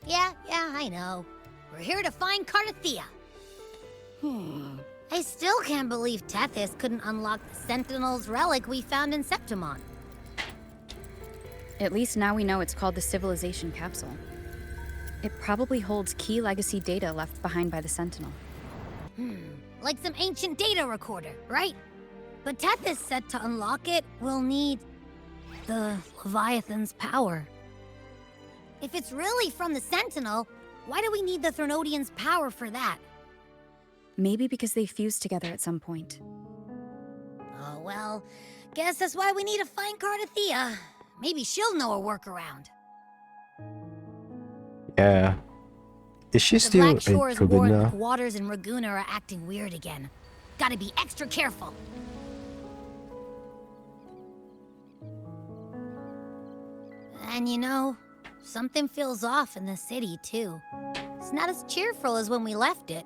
Yeah, I know. We're here to find Cartethyia. I still can't believe Tethys couldn't unlock the Sentinel's relic we found in Septimon. At least now we know it's called the Civilization Capsule. It probably holds key legacy data left behind by the Sentinel. Like some ancient data recorder, right? But Tethys said to unlock it, we'll need the Leviathan's power. If it's really from the Sentinel, why do we need the Threnodian's power for that? Maybe because they fused together at some point. Oh, well, guess that's why we need to find Cartethyia. Maybe she'll know a workaround. Yeah. Is she The still Black Shore's in warned Kuguna? the waters in Raguna are acting weird again. Gotta be extra careful. And you know, something feels off in the city, too. It's not as cheerful as when we left it.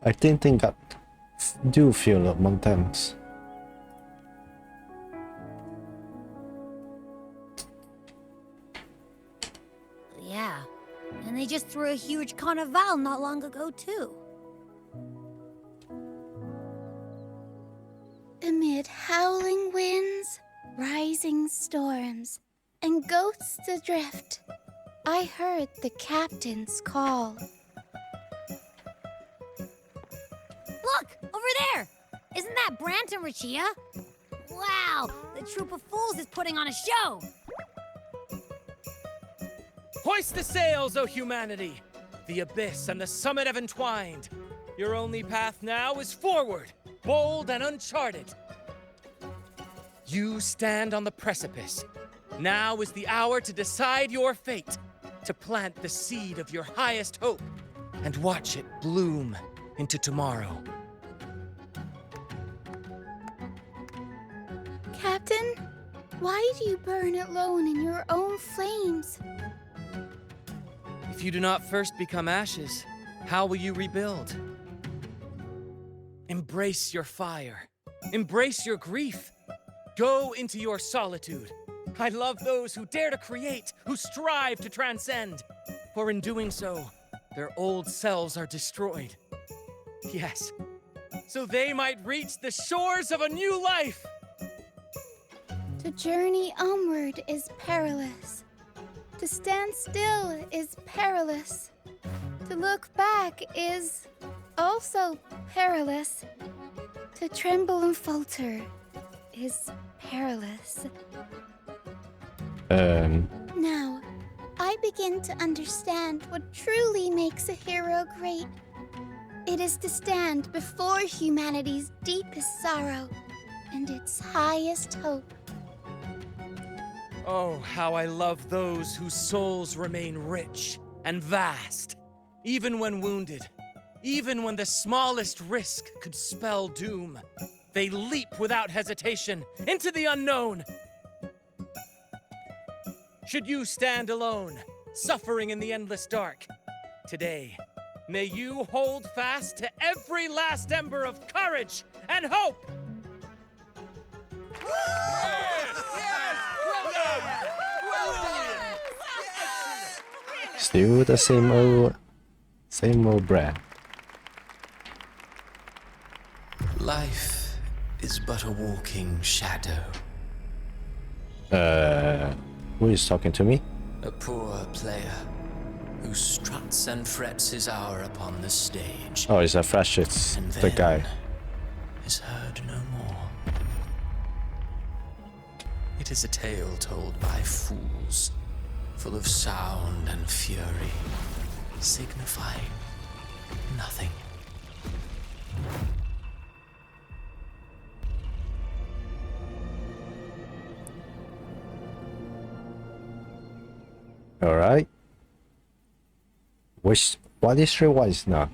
I think they do feel among them. Yeah, and they just threw a huge carnival not long ago, too. Amid howling winds, rising storms, and ghosts adrift, I heard the captain's call. Look, over there! Isn't that Brant and Rachia? Wow, the troop of fools is putting on a show! Hoist the sails, O humanity! The abyss and the summit have entwined. Your only path now is forward, bold and uncharted. You stand on the precipice. Now is the hour to decide your fate, to plant the seed of your highest hope, and watch it bloom into tomorrow. Captain, why do you burn alone in your own flames? If you do not first become ashes, how will you rebuild? Embrace your fire. Embrace your grief. Go into your solitude. I love those who dare to create, who strive to transcend. For in doing so, their old selves are destroyed. Yes, so they might reach the shores of a new life. To journey onward is perilous. To stand still is perilous. To look back is also perilous. To tremble and falter is perilous. Now, I begin to understand what truly makes a hero great. It is to stand before humanity's deepest sorrow and its highest hope. Oh, how I love those whose souls remain rich and vast, even when wounded, even when the smallest risk could spell doom. They leap without hesitation into the unknown. Should you stand alone, suffering in the endless dark, today, may you hold fast to every last ember of courage and hope. Still the same old Brad. Life is but a walking shadow. Who is talking to me? A poor player who struts and frets his hour upon the stage. Oh, it's a Fresh, it's And the then guy. is heard no more. It is a tale told by fools, full of sound and fury, signifying nothing. Alright. What is revised now?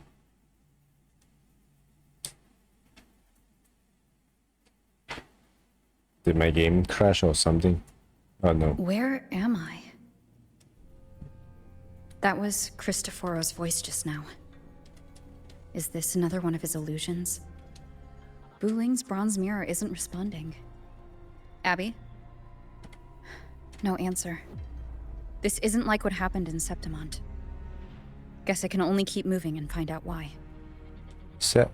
Did my game crash or something? Oh no. Where am I? That was Cristoforo's voice just now. Is this another one of his illusions? Buling's bronze mirror isn't responding. Abby? No answer. This isn't like what happened in Septimont. Guess I can only keep moving and find out why. Set.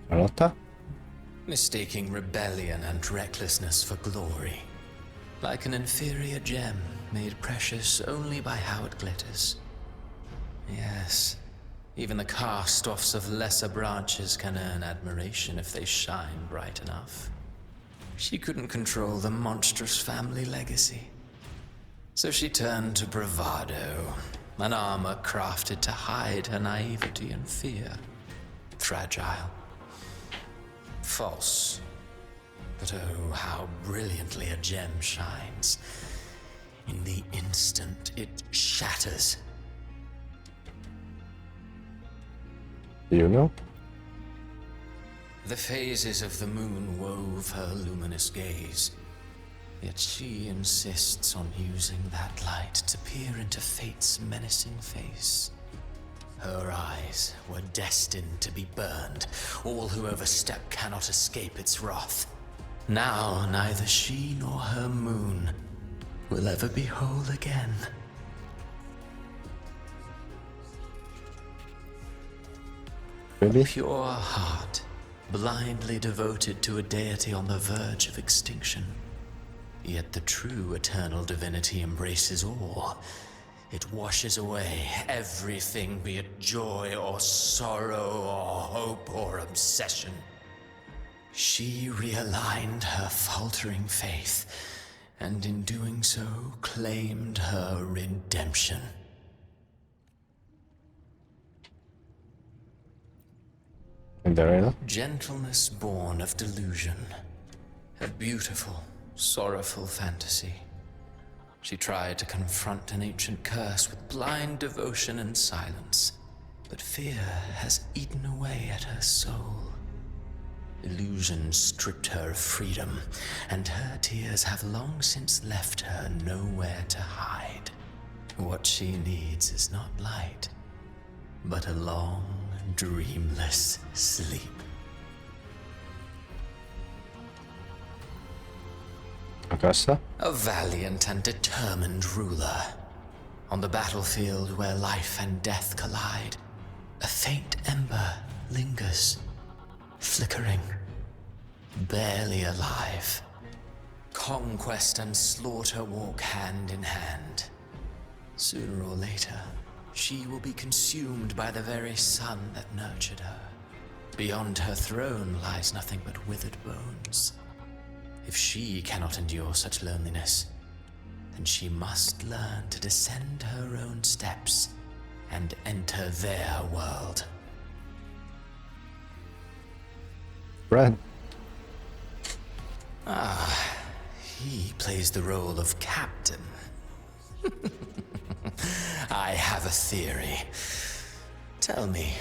Carlotta? Mistaking rebellion and recklessness for glory. Like an inferior gem, made precious only by how it glitters. Yes, even the cast-offs of lesser branches can earn admiration if they shine bright enough. She couldn't control the monstrous family legacy. So she turned to bravado, an armor crafted to hide her naivety and fear. Fragile. False. But oh, how brilliantly a gem shines. In the instant it shatters. Do you know? The phases of the moon wove her luminous gaze. Yet she insists on using that light to peer into fate's menacing face. Her eyes were destined to be burned. All who overstep cannot escape its wrath. Now neither she nor her moon will ever be whole again. Really? Pure heart, blindly devoted to a deity on the verge of extinction. Yet the true eternal divinity embraces all. It washes away everything, be it joy or sorrow or hope or obsession. She realigned her faltering faith, and in doing so claimed her redemption. Cinderella? Gentleness born of delusion. A beautiful, sorrowful fantasy. She tried to confront an ancient curse with blind devotion and silence, but fear has eaten away at her soul. Illusion stripped her of freedom, and her tears have long since left her nowhere to hide. What she needs is not light, but a long, dreamless sleep. Augusta? A valiant and determined ruler. On the battlefield where life and death collide, a faint ember lingers, flickering, barely alive. Conquest and slaughter walk hand in hand. Sooner or later, she will be consumed by the very sun that nurtured her. Beyond her throne lies nothing but withered bones. If she cannot endure such loneliness, then she must learn to descend her own steps and enter their world. Brad? Ah, he plays the role of captain. I have a theory. Tell me,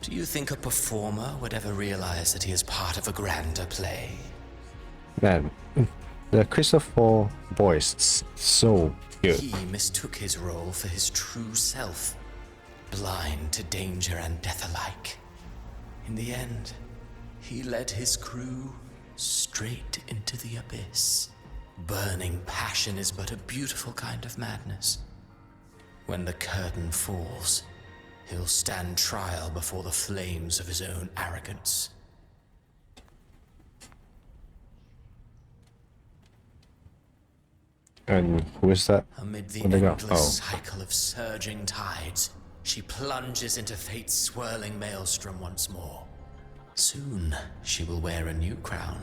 do you think a performer would ever realize that he is part of a grander play? Man, the Christopher voice so good. He mistook his role for his true self, blind to danger and death alike. In the end, he led his crew straight into the abyss. Burning passion is but a beautiful kind of madness. When the curtain falls, he'll stand trial before the flames of his own arrogance. And who is that? Amid the Where'd they go? endless cycle of surging tides, she plunges into fate's swirling maelstrom once more. Soon, she will wear a new crown,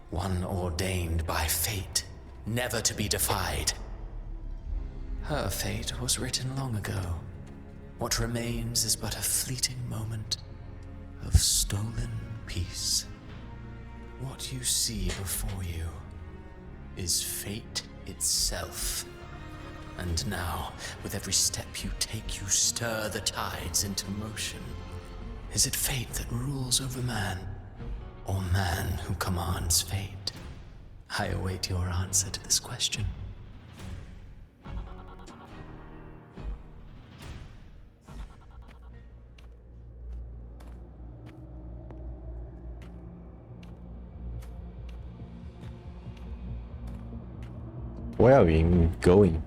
one ordained by fate, never to be defied. Her fate was written long ago. What remains is but a fleeting moment of stolen peace. What you see before you is fate itself. And now, with every step you take, you stir the tides into motion. Is it fate that rules over man, or man who commands fate? I await your answer to this question. Where are we going?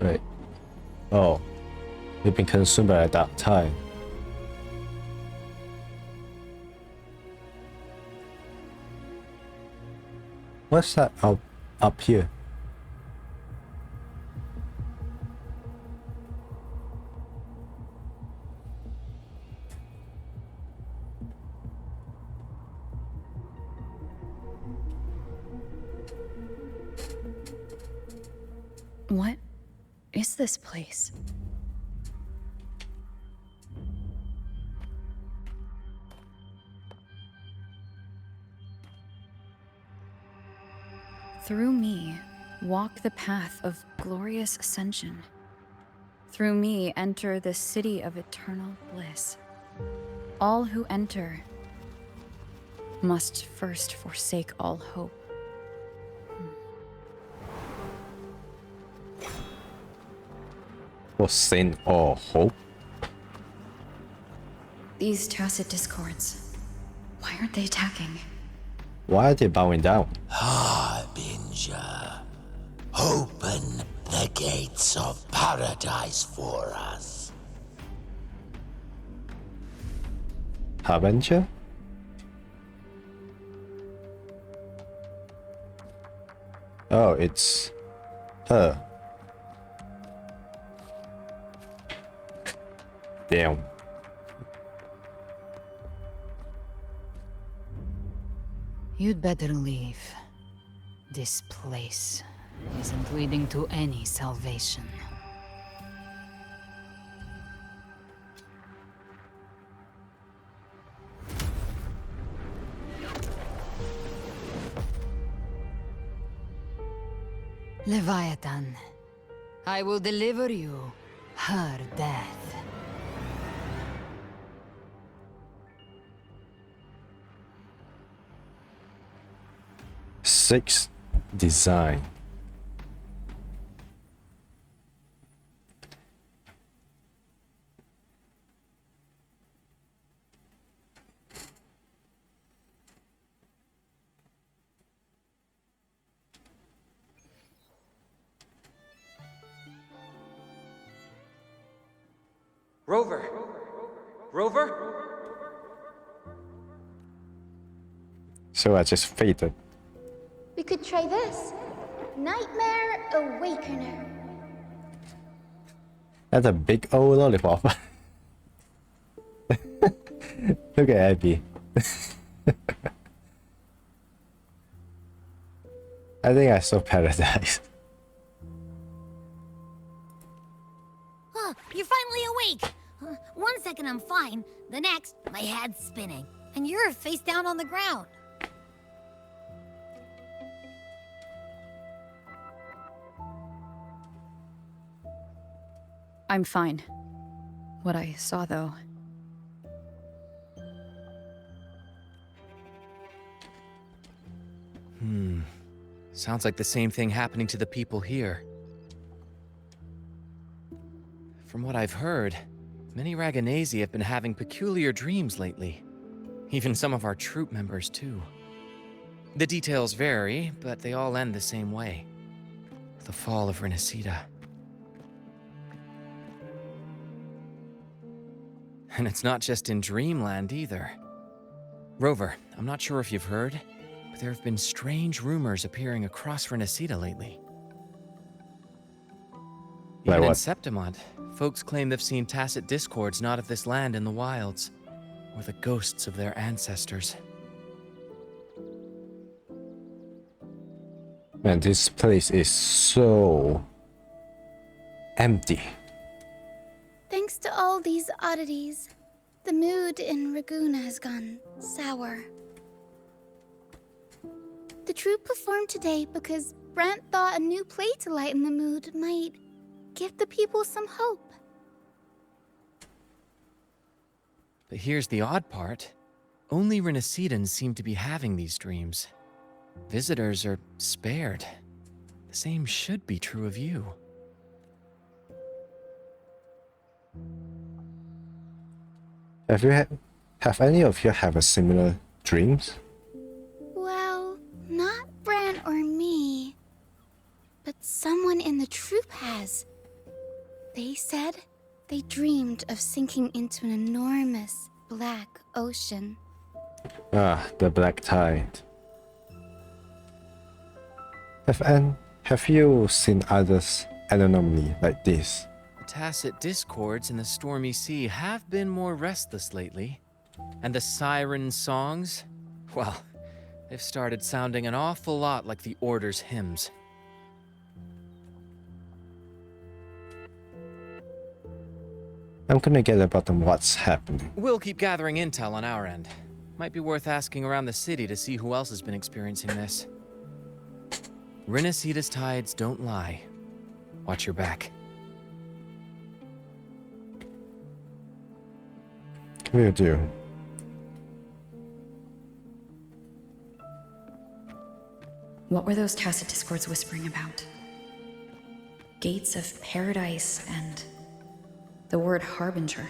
Right. Oh. You've been consumed by a dark tide. What's that up here? What is this place? Through me, walk the path of glorious ascension. Through me, enter the city of eternal bliss. All who enter must first forsake all hope. Forsake all hope? These tacit discords, why aren't they attacking? Why are they bowing down? Harbinger, open the gates of paradise for us. Harbinger? Oh, it's her. Damn. You'd better leave. This place isn't leading to any salvation. Leviathan, I will deliver you her death. Six design. Rover! Rover? So I just faded. We could try this. Nightmare Awakener. That's a big old lollipop. Look at Abby. I think I saw paradise. Huh, you're finally awake. 1 second I'm fine. The next, my head's spinning. And you're face down on the ground. I'm fine. What I saw, though. Sounds like the same thing happening to the people here. From what I've heard, many Raganesi have been having peculiar dreams lately. Even some of our troop members, too. The details vary, but they all end the same way. The fall of Renacida. And it's not just in Dreamland, either. Rover, I'm not sure if you've heard, but there have been strange rumors appearing across Renacida lately. Like Even in what? Septimont, folks claim they've seen tacit discords not of this land in the wilds, or the ghosts of their ancestors. Man, this place is so empty. Thanks to all these oddities, the mood in Raguna has gone sour. The troupe performed today because Brant thought a new play to lighten the mood might give the people some hope. But here's the odd part. Only Renacidans seem to be having these dreams. Visitors are spared. The same should be true of you. Have any of you have a similar dreams? Well, not Bran or me, but someone in the troop has. They said they dreamed of sinking into an enormous black ocean. Ah, the black tide. Have you seen others anomaly like this? The tacit discords in the stormy sea have been more restless lately. And the siren songs? Well, they've started sounding an awful lot like the Order's hymns. I'm gonna get to the bottom of what's happening. We'll keep gathering intel on our end. Might be worth asking around the city to see who else has been experiencing this. Rinasita's tides don't lie. Watch your back. Will do. What were those tacit discords whispering about? Gates of paradise and the word harbinger.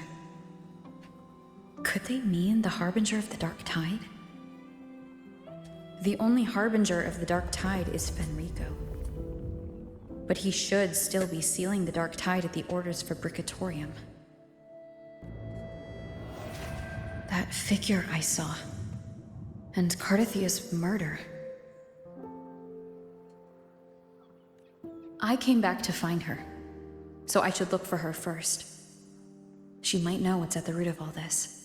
Could they mean the harbinger of the dark tide? The only harbinger of the dark tide is Fenrico. But he should still be sealing the dark tide at the Order's Fabricatorium. That figure I saw. And Cartethia's murder. I came back to find her, so I should look for her first. She might know what's at the root of all this.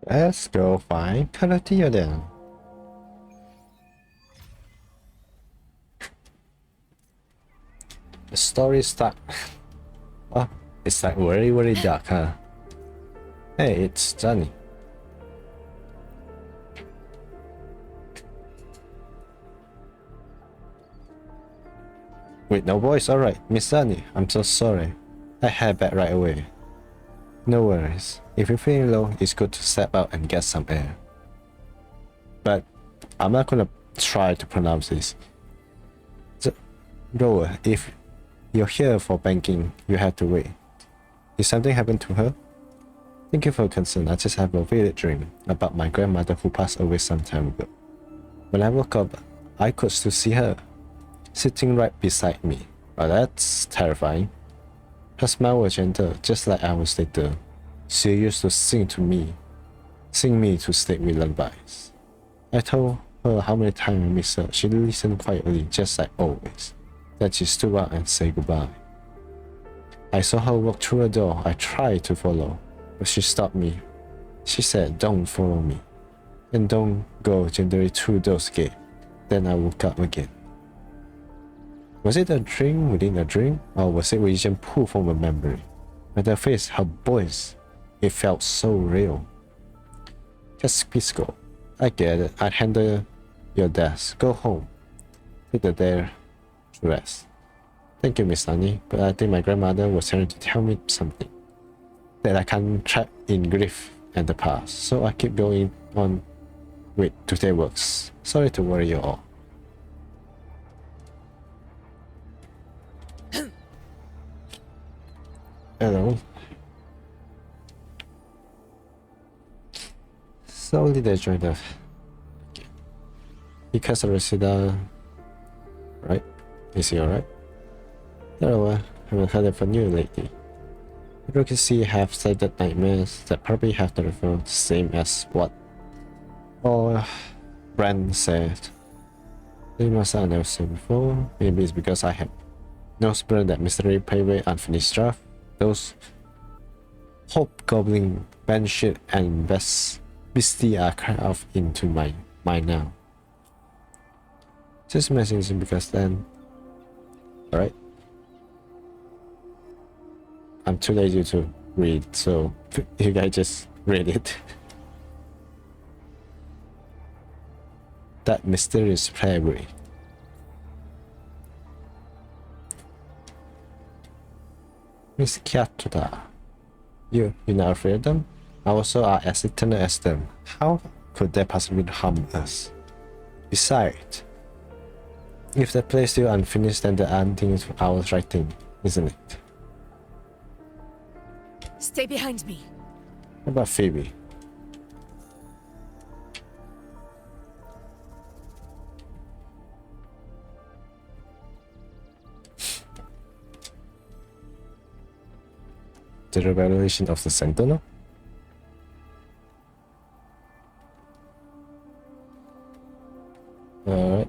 Let's go find Cartethyia then. The story start. Oh, it's like very dark, huh? Hey, it's Johnny. Wait, no voice. Alright, Miss Sunny, I'm so sorry. I head back right away. No worries. If you're feeling low, it's good to step out and get some air. But I'm not gonna try to pronounce this. Roa, if you're here for banking, you have to wait. Did something happen to her? Thank you for your concern. I just have a vivid dream about my grandmother who passed away some time ago. When I woke up, I could still see her, sitting right beside me. Oh, that's terrifying. Her smile was gentle, just like I was later. She used to sing me to sleep with lullabies. I told her how many times I miss her. She listened quietly, just like always. Then she stood up and said goodbye. I saw her walk through a door. I tried to follow, but she stopped me. She said, "Don't follow me, and don't go gently through those gates." Then I woke up again. Was it a dream within a dream, or was it vision pulled from a memory? But her face, her voice, it felt so real. Just please go. I get it. I'd handle your desk. Go home. Take the day to rest. Thank you, Miss Sunny, but I think my grandmother was trying to tell me something. That I can't trap in grief and the past, so I keep going on with today works. Sorry to worry you all. Hello. Slowly they joined us. Because of Resida, right? Is he alright? Hello, I haven't heard from you lately. You can see have cited nightmares that probably have the result same as what Brand said. They must have never seen before. Maybe it's because I have no spirit that mystery payway unfinished draft. Those hobgoblin banshee and beastie are carved into my mind now. Just messaging because then. Alright. I'm too lazy to read, so you guys just read it. That mysterious library. Miss Kyatuda, you're not afraid of them? I also are as eternal as them. How could they possibly harm us? Besides, if the play is still unfinished, then the ending is our writing, isn't it? Stay behind me. How about Phoebe? The revelation of the Sentinel? Alright.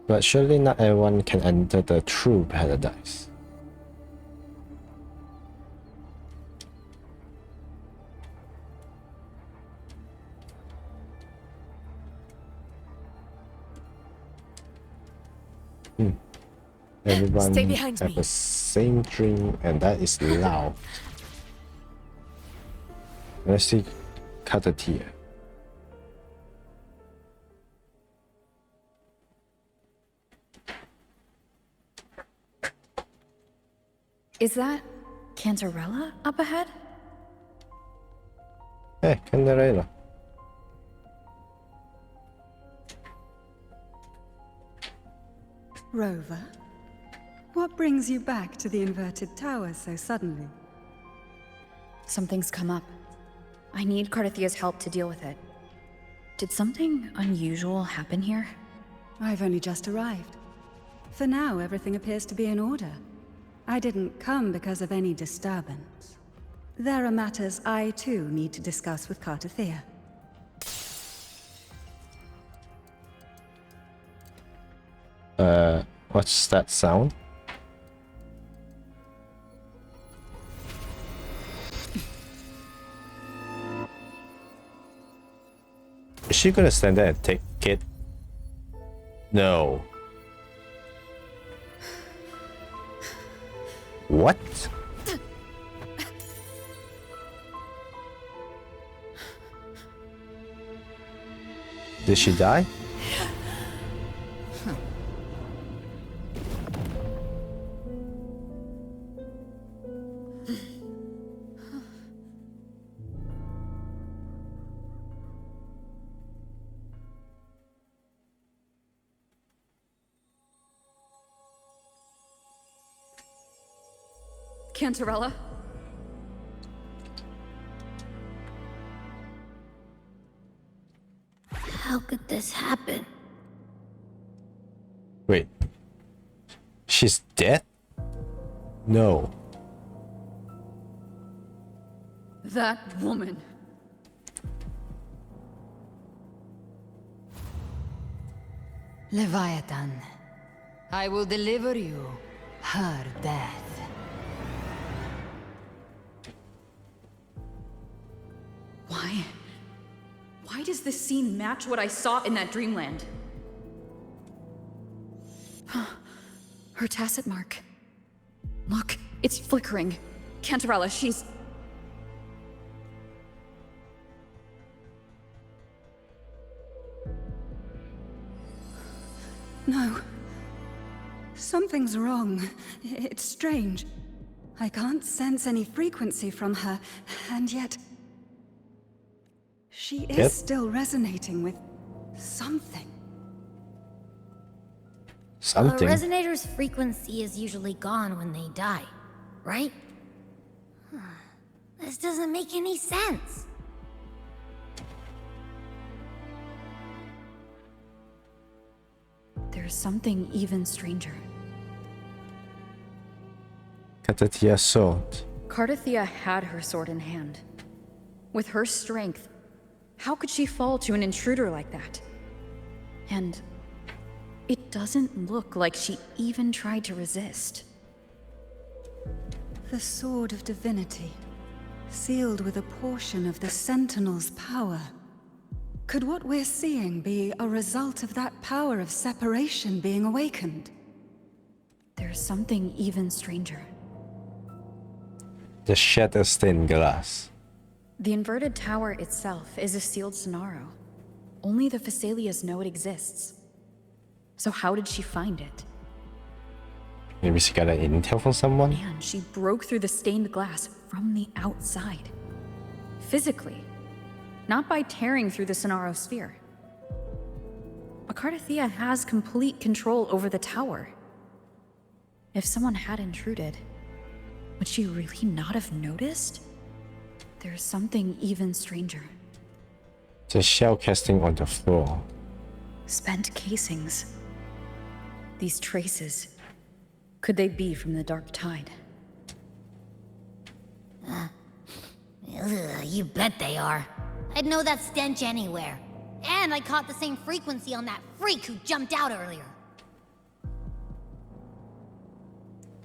But surely not everyone can enter the true paradise. Everyone Stay behind have me. the same dream, and that is loud. Let's see Cartethyia. Is that Cantarella up ahead? Hey, Cantarella. Rover, what brings you back to the inverted tower so suddenly? Something's come up. I need Cartethia's help to deal with it. Did something unusual happen here? I've only just arrived. For now, everything appears to be in order. I didn't come because of any disturbance. There are matters I, too, need to discuss with Cartethyia. What's that sound? Is she gonna stand there and take it? No. What? Did she die? Cantarella? How could this happen? Wait. She's dead? No. That woman. Leviathan, I will deliver you her death. Why does this scene match what I saw in that dreamland? Her tacit mark. Look, it's flickering. Cantarella, she's... No. Something's wrong. It's strange. I can't sense any frequency from her, and yet... she is still resonating with something. Something. A resonator's frequency is usually gone when they die, right? This doesn't make any sense. There's something even stranger. Cartethia's sword. Cartethyia had her sword in hand. With her strength, how could she fall to an intruder like that? And it doesn't look like she even tried to resist. The Sword of Divinity, sealed with a portion of the Sentinel's power. Could what we're seeing be a result of that power of separation being awakened? There's something even stranger. The shattered stained glass. The inverted tower itself is a sealed scenario. Only the Phasalias know it exists. So how did she find it? Maybe she got an intel from someone? And she broke through the stained glass from the outside. Physically. Not by tearing through the Sonaro sphere. Cartethyia has complete control over the tower. If someone had intruded, would she really not have noticed? There's something even stranger. The shell casting on the floor. Spent casings. These traces. Could they be from the Dark Tide? Ugh, you bet they are. I'd know that stench anywhere. And I caught the same frequency on that freak who jumped out earlier.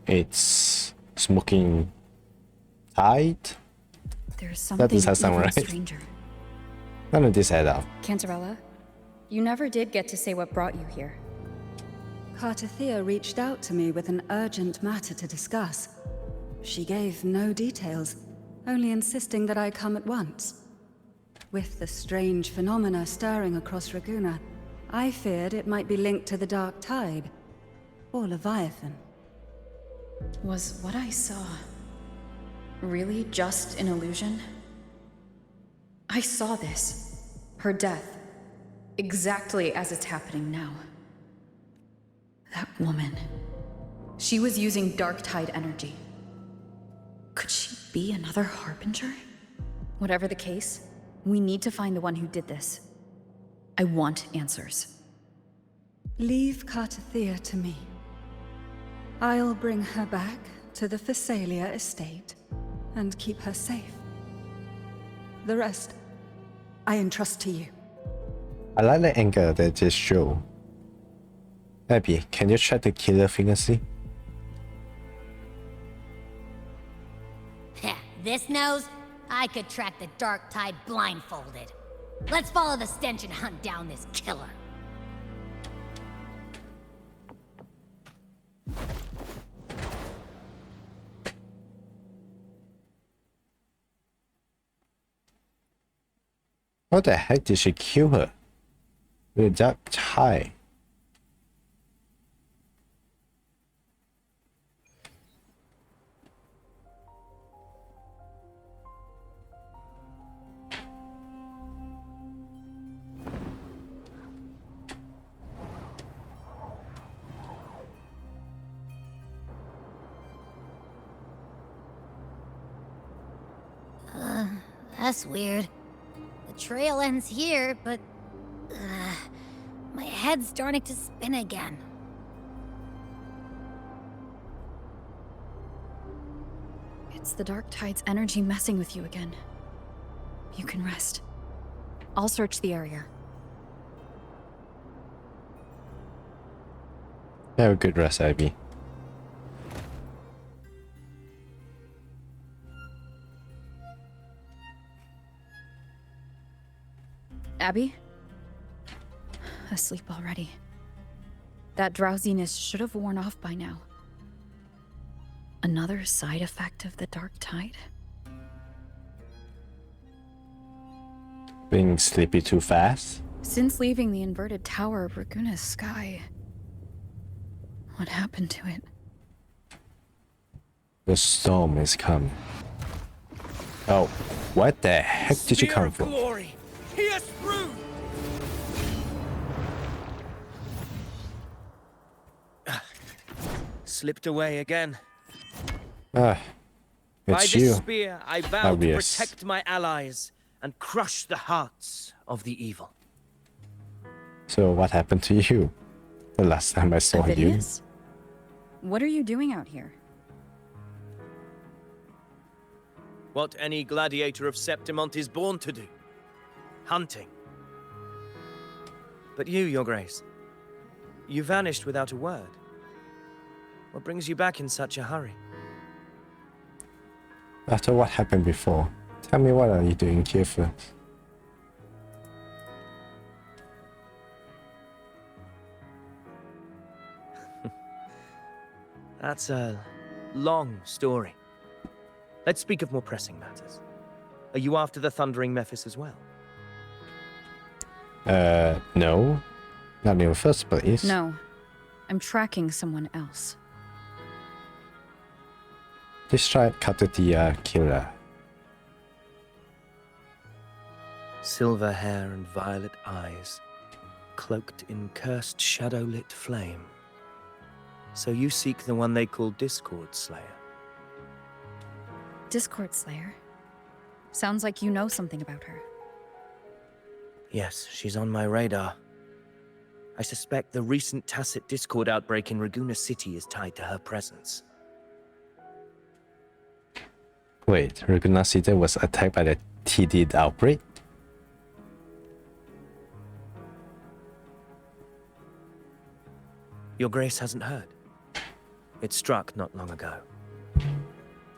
It's smoking tide? There's That something does sound even right. stranger. None of this add up. Cantarella, you never did get to say what brought you here. Cartethyia reached out to me with an urgent matter to discuss. She gave no details, only insisting that I come at once. With the strange phenomena stirring across Raguna, I feared it might be linked to the Dark Tide, or Leviathan. Was what I saw really just an illusion? I saw this, her death, exactly as it's happening now. That woman, she was using Dark Tide energy. Could she be another Harbinger? Whatever the case, we need to find the one who did this. I want answers. Leave Cartethyia to me. I'll bring her back to the Phasalia estate and keep her safe. The rest, I entrust to you. I like the angle that this show. Abby, can you check the killer fingernail? This nose? I could track the Dark Tide blindfolded. Let's follow the stench and hunt down this killer. What the heck did she kill her? With that tie. That's weird. The trail ends here, but... my head's starting to spin again. It's the Dark Tide's energy messing with you again. You can rest. I'll search the area. Have a good rest, Abby. Abby? Asleep already. That drowsiness should have worn off by now. Another side effect of the Dark Tide? Being sleepy too fast? Since leaving the inverted tower of Raguna's sky, what happened to it? The storm is coming. Oh, what the heck did you Spear come of from? Glory, pierce through! Slipped away again. Ah, By it's this you. spear, I vow Obvious. to protect my allies and crush the hearts of the evil. So what happened to you? The last time I saw you? Avidius? What are you doing out here? What any gladiator of Septimont is born to do. Hunting. But you, Your Grace, you vanished without a word. What brings you back in such a hurry? After what happened before, tell me what are you doing here first? That's a long story. Let's speak of more pressing matters. Are you after the Thundering Mephis as well? No. Not in the first place. No. I'm tracking someone else. This tried Cartethyia killer. Silver hair and violet eyes. cloaked in cursed shadow-lit flame. So you seek the one they call Discord Slayer? Discord Slayer? Sounds like you know something about her. Yes, she's on my radar. I suspect the recent tacit Discord outbreak in Raguna City is tied to her presence. Wait, Raguna City was attacked by the TD outbreak? Your Grace hasn't heard. It struck not long ago.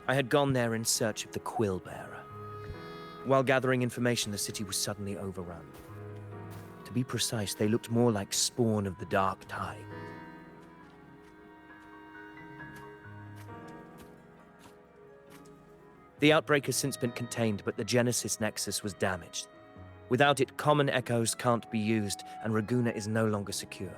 I had gone there in search of the Quill Bearer. While gathering information, the city was suddenly overrun. To be precise, they looked more like spawn of the Dark Tide. The outbreak has since been contained, but the Genesis Nexus was damaged. Without it, common echoes can't be used, and Raguna is no longer secure.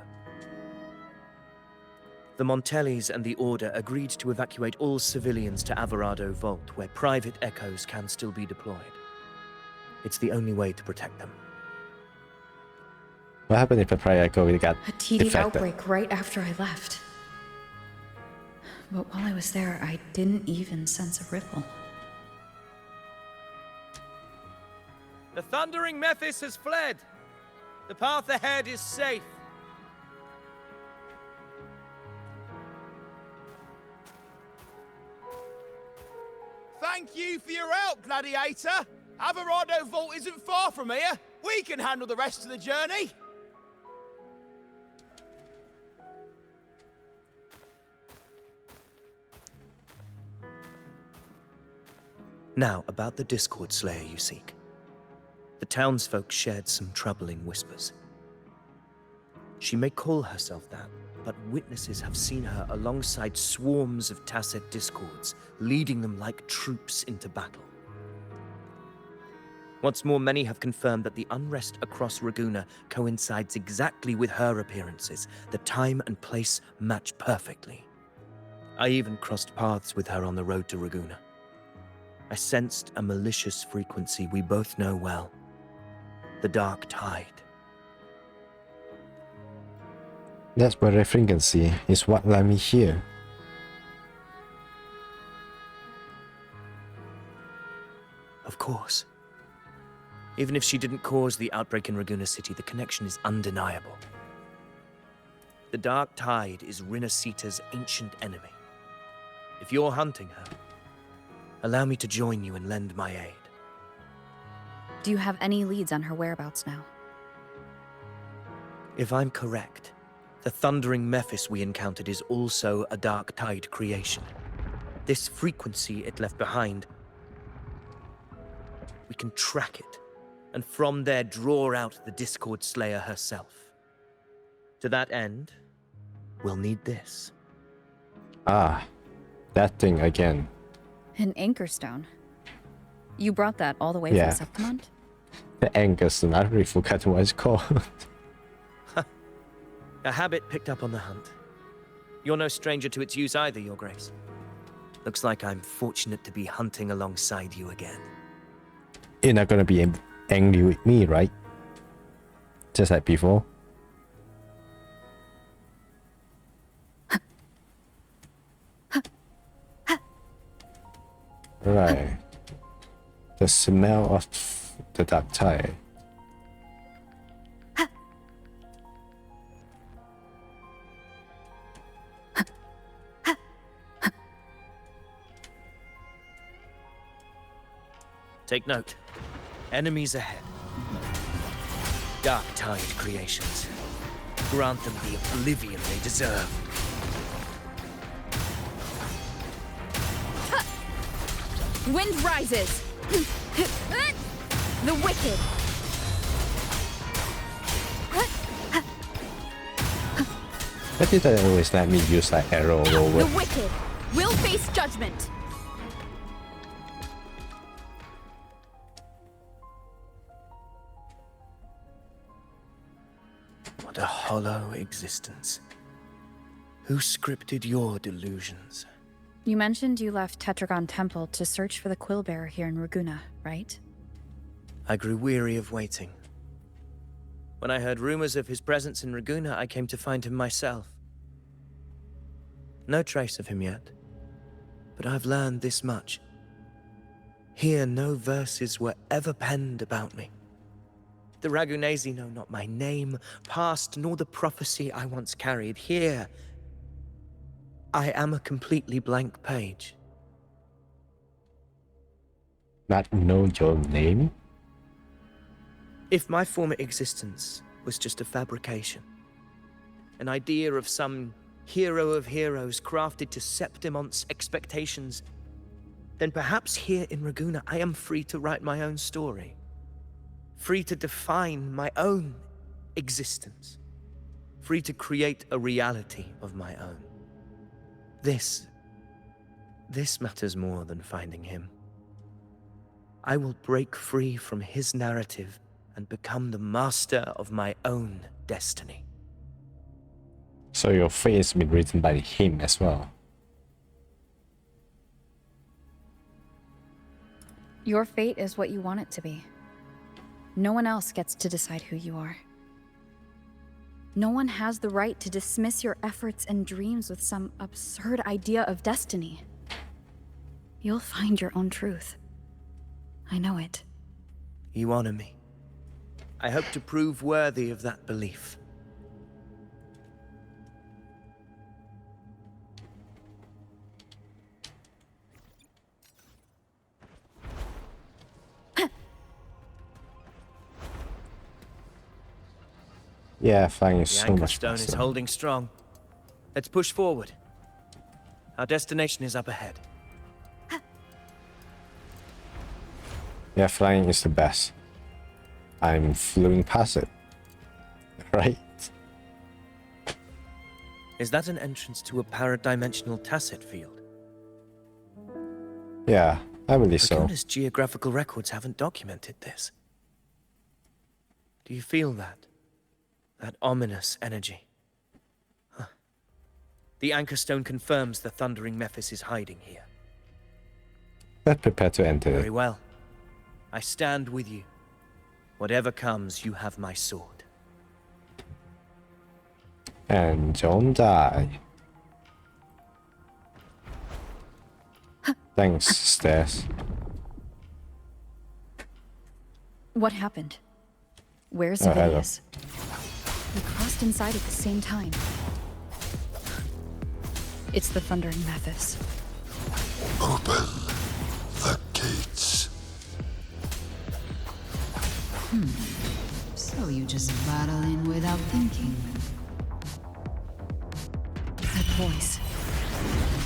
The Montellis and the Order agreed to evacuate all civilians to Averado Vault, where private echoes can still be deployed. It's the only way to protect them. What happened if the prior echo got A TD defected? outbreak right after I left. But while I was there, I didn't even sense a ripple. The Thundering Mephis has fled. The path ahead is safe. Thank you for your help, Gladiator. Averado Vault isn't far from here. We can handle the rest of the journey. Now, about the Discord Slayer you seek. The townsfolk shared some troubling whispers. She may call herself that, but witnesses have seen her alongside swarms of tacit discords, leading them like troops into battle. What's more, many have confirmed that the unrest across Raguna coincides exactly with her appearances. The time and place match perfectly. I even crossed paths with her on the road to Raguna. I sensed a malicious frequency we both know well. The Dark Tide. That's what the frequency is what led me here. Of course. Even if she didn't cause the outbreak in Raguna City, the connection is undeniable. The Dark Tide is Rinasita's ancient enemy. If you're hunting her, allow me to join you and lend my aid. Do you have any leads on her whereabouts now? If I'm correct, the Thundering Mephis we encountered is also a Dark Tide creation. This frequency it left behind, we can track it, and from there draw out the Discord Slayer herself. To that end, we'll need this. Ah, that thing again. An anchor stone. You brought that all the way Yeah. from Septimont? The Angus, and I really forgot what it's called. A habit picked up on the hunt. You're no stranger to its use either, Your Grace. Looks like I'm fortunate to be hunting alongside you again. You're not gonna be angry with me, right? Just like before. Right. The smell of the Dark Tide. Take note. Enemies ahead. Dark Tide creations. Grant them the oblivion they deserve. Wind rises! The wicked! Why did they always let me use like arrow roller? The wicked will face judgment! What a hollow existence. Who scripted your delusions? You mentioned you left Tetragon Temple to search for the Quill Bearer here in Raguna, right? I grew weary of waiting. When I heard rumors of his presence in Raguna, I came to find him myself. No trace of him yet, but I've learned this much. Here no verses were ever penned about me. The Ragunesi know not my name, past, nor the prophecy I once carried. Here, I am a completely blank page. Not know your name? If my former existence was just a fabrication, an idea of some hero of heroes crafted to Septimon's expectations, then perhaps here in Raguna I am free to write my own story. Free to define my own existence. Free to create a reality of my own. This matters more than finding him. I will break free from his narrative and become the master of my own destiny. So your fate has been written by him as well. Your fate is what you want it to be. No one else gets to decide who you are. No one has the right to dismiss your efforts and dreams with some absurd idea of destiny. You'll find your own truth. I know it. You honor me. I hope to prove worthy of that belief. Yeah, flying is The so anchor much stone is faster. holding strong. Let's push forward. Our destination is up ahead. Yeah, flying is the best. I'm flew past it. Right? Is that an entrance to a paradimensional tacit field? Yeah, I believe so. Raguna's geographical records haven't documented this. Do you feel that? That ominous energy? Huh. The anchor stone confirms the thundering Mephis is hiding here. Let's prepare to enter Very it. well. I stand with you. Whatever comes, you have my sword. And don't die. Thanks, stairs. What happened? Where's Oh, hello. Vidius? We crossed inside at the same time. It's the Thundering Mephis. Open the gates. So you just barrel in without thinking. That voice.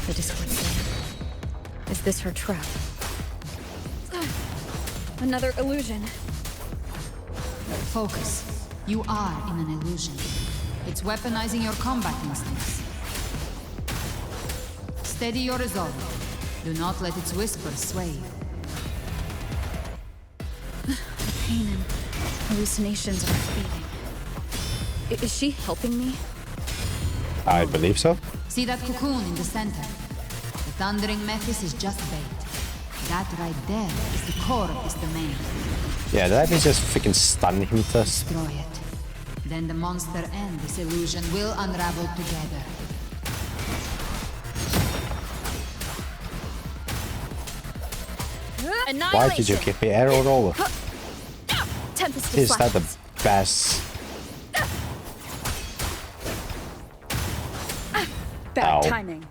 The Discord Slayer. Is this her trap? Another illusion. Focus. You are in an illusion. It's weaponizing your combat instincts. Steady your resolve. Do not let its whispers sway you. The pain and hallucinations are fading. Is she helping me? I believe so. See that cocoon in the center? The Thundering Mephis is just bait. That right there is the core of this domain. Yeah, let me just freaking stun him first. Destroy it. Then the monster and this illusion will unravel together. Why did you keep me arrowed over? Tempest Is that the flashes. best? Bad Ow. timing.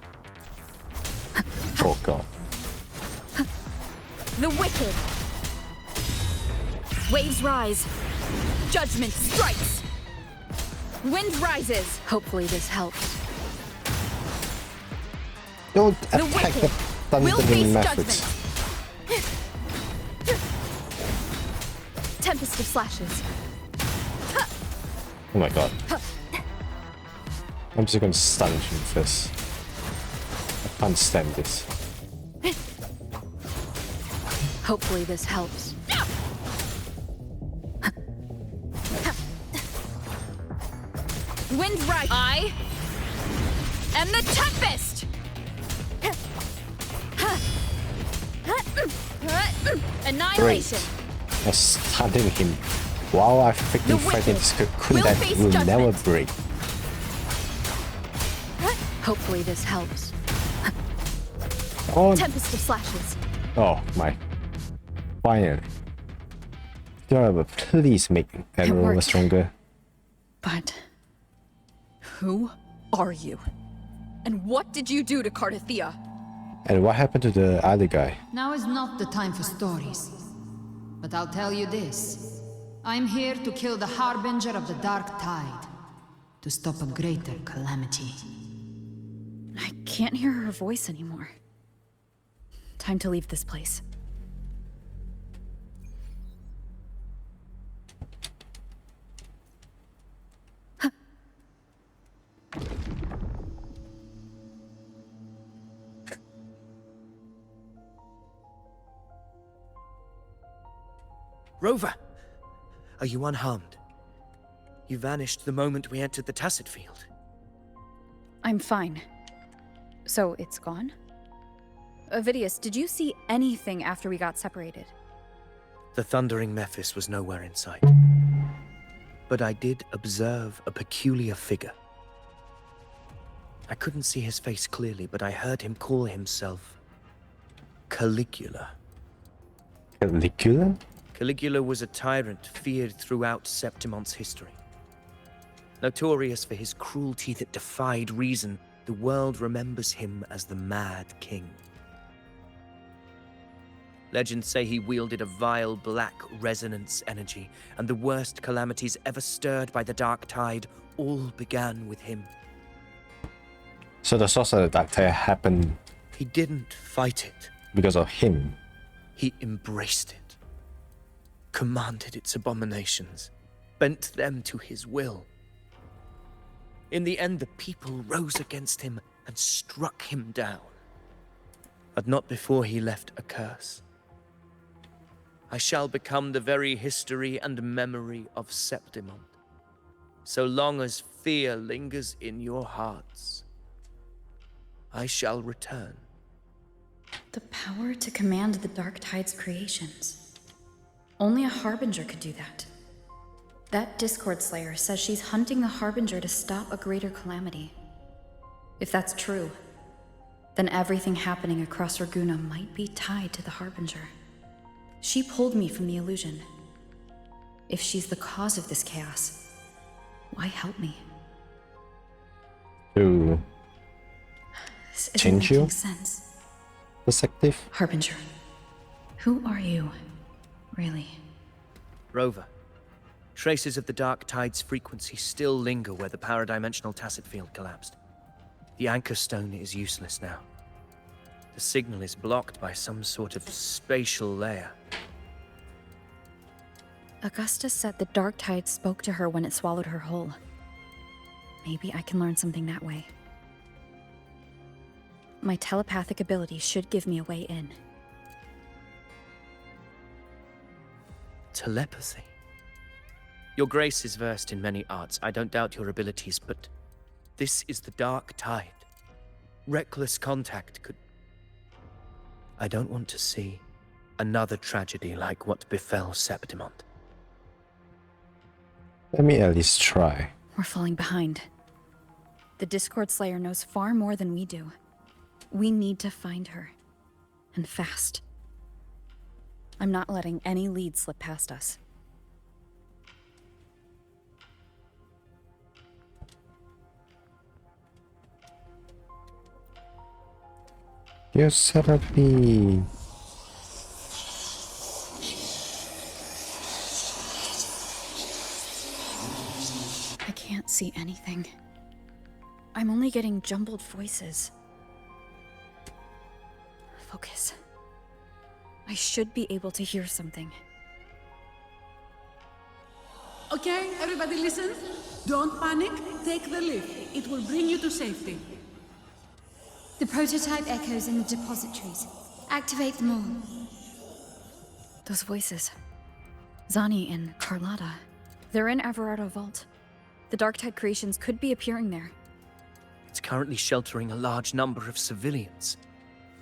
Oh god. The wicked. Waves rise. Judgment strikes. Wind rises. Hopefully this helps. Don't The attack wicked the will thundering face methods. judgment. Tempest of flashes. Oh my god. I'm just gonna stun him first. I can't stand this. Hopefully this helps. Wind rise. I am the Tempest. Annihilation. I'm stunning him. Wow, I freaking fighting this cocoon that will never break. Hopefully this helps. Oh, Tempest of slashes. oh my. Finally. Durable, please make everyone worked. stronger. But who are you? And what did you do to Cartethyia? And what happened to the other guy? Now is not the time for stories. But I'll tell you this. I'm here to kill the Harbinger of the Dark Tide. To stop a greater calamity. I can't hear her voice anymore. Time to leave this place. Rover! Are you unharmed? You vanished the moment we entered the Tacet Field. I'm fine. So it's gone? Vidius, did you see anything after we got separated? The thundering Mephis was nowhere in sight. But I did observe a peculiar figure. I couldn't see his face clearly, but I heard him call himself Caligula. Caligula? Caligula was a tyrant feared throughout Septimon's history. Notorious for his cruelty that defied reason, the world remembers him as the Mad King. Legends say he wielded a vile black resonance energy, and the worst calamities ever stirred by the Dark Tide all began with him. So the source of the Dark Tide happened He didn't fight it. because of him. He embraced it, commanded its abominations, bent them to his will. In the end, the people rose against him and struck him down. But not before he left a curse. I shall become the very history and memory of Septimon. So long as fear lingers in your hearts, I shall return. The power to command the Dark Tide's creations. Only a Harbinger could do that. That Discord Slayer says she's hunting the Harbinger to stop a greater calamity. If that's true, then everything happening across Raguna might be tied to the Harbinger. She pulled me from the illusion. If she's the cause of this chaos, why help me? To This isn't change making you? sense. Perspective? Harbinger, who are you, really? Rover, traces of the Dark Tide's frequency still linger where the paradimensional Tacet Field collapsed. The Anchor Stone is useless now. The signal is blocked by some sort of spatial layer. Augusta said the Dark Tide spoke to her when it swallowed her whole. Maybe I can learn something that way. My telepathic ability should give me a way in. Telepathy? Your Grace is versed in many arts. I don't doubt your abilities, but this is the Dark Tide. Reckless contact could... I don't want to see another tragedy like what befell Septimon. Let me at least try. We're falling behind. The Discord Slayer knows far more than we do. We need to find her. And fast. I'm not letting any lead slip past us. You set up me. I can't see anything. I'm only getting jumbled voices. Focus. I should be able to hear something. Okay, everybody listen. Don't panic. Take the lift. It will bring you to safety. The prototype echoes in the depositories. Activate them all. Those voices. Zani and Carlotta. They're in Everardo Vault. The Dark Tide creations could be appearing there. It's currently sheltering a large number of civilians.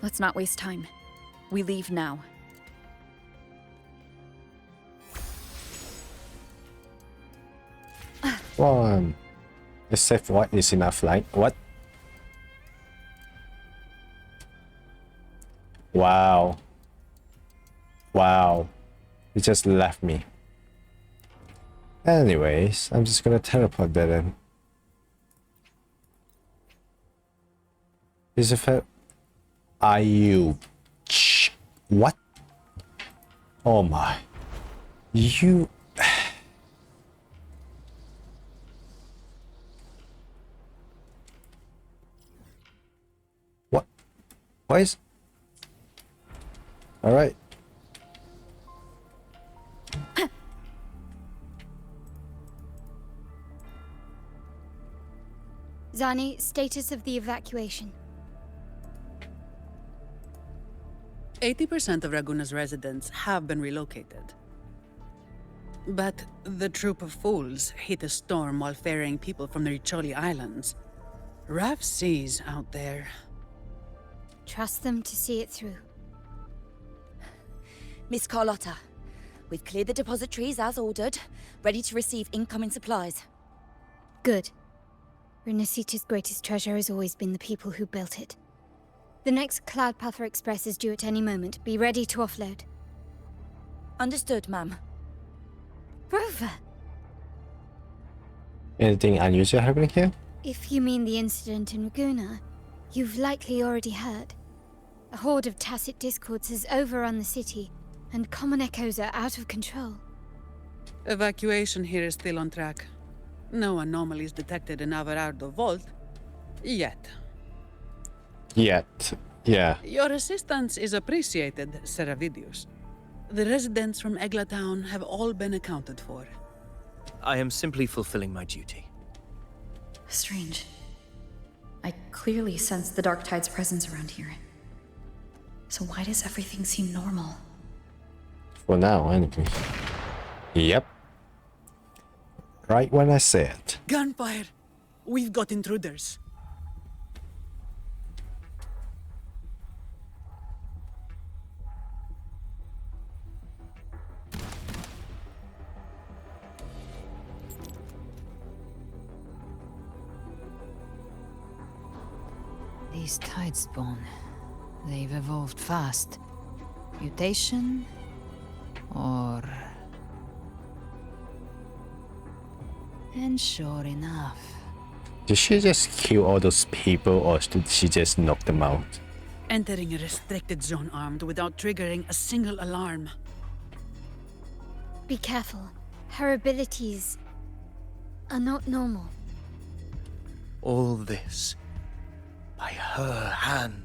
Let's not waste time. We leave now. One. Is safe what is enough, like what? Wow. Wow. He just left me. Anyways, I'm just gonna teleport that in. Is it fair? Are you? What? Oh my. You. What? Why is? All right. Zani, status of the evacuation. 80% of Raguna's residents have been relocated. But the troop of fools hit a storm while ferrying people from the Riccioli Islands. Rough seas out there. Trust them to see it through. Miss Carlotta, we've cleared the depositories as ordered, ready to receive incoming supplies. Good. Renacita's greatest treasure has always been the people who built it. The next Cloudpather Express is due at any moment. Be ready to offload. Understood, ma'am. Rover! Anything unusual happening here? If you mean the incident in Raguna, you've likely already heard. A horde of tacit discords has overrun the city, and common echoes are out of control. Evacuation here is still on track. No anomalies detected in Averardo Vault. Yet. Yet. Yeah. Your assistance is appreciated, Seravidius. The residents from Egla Town have all been accounted for. I am simply fulfilling my duty. Strange. I clearly sense the Dark Tide's presence around here. So why does everything seem normal? For now, anyway. Yep. Right when I say it. Gunfire! We've got intruders. These Tidespawn, they've evolved fast. Mutation? Or... And sure enough... Did she just kill all those people or did she just knock them out? Entering a restricted zone armed without triggering a single alarm. Be careful. Her abilities are not normal. All this by her hand.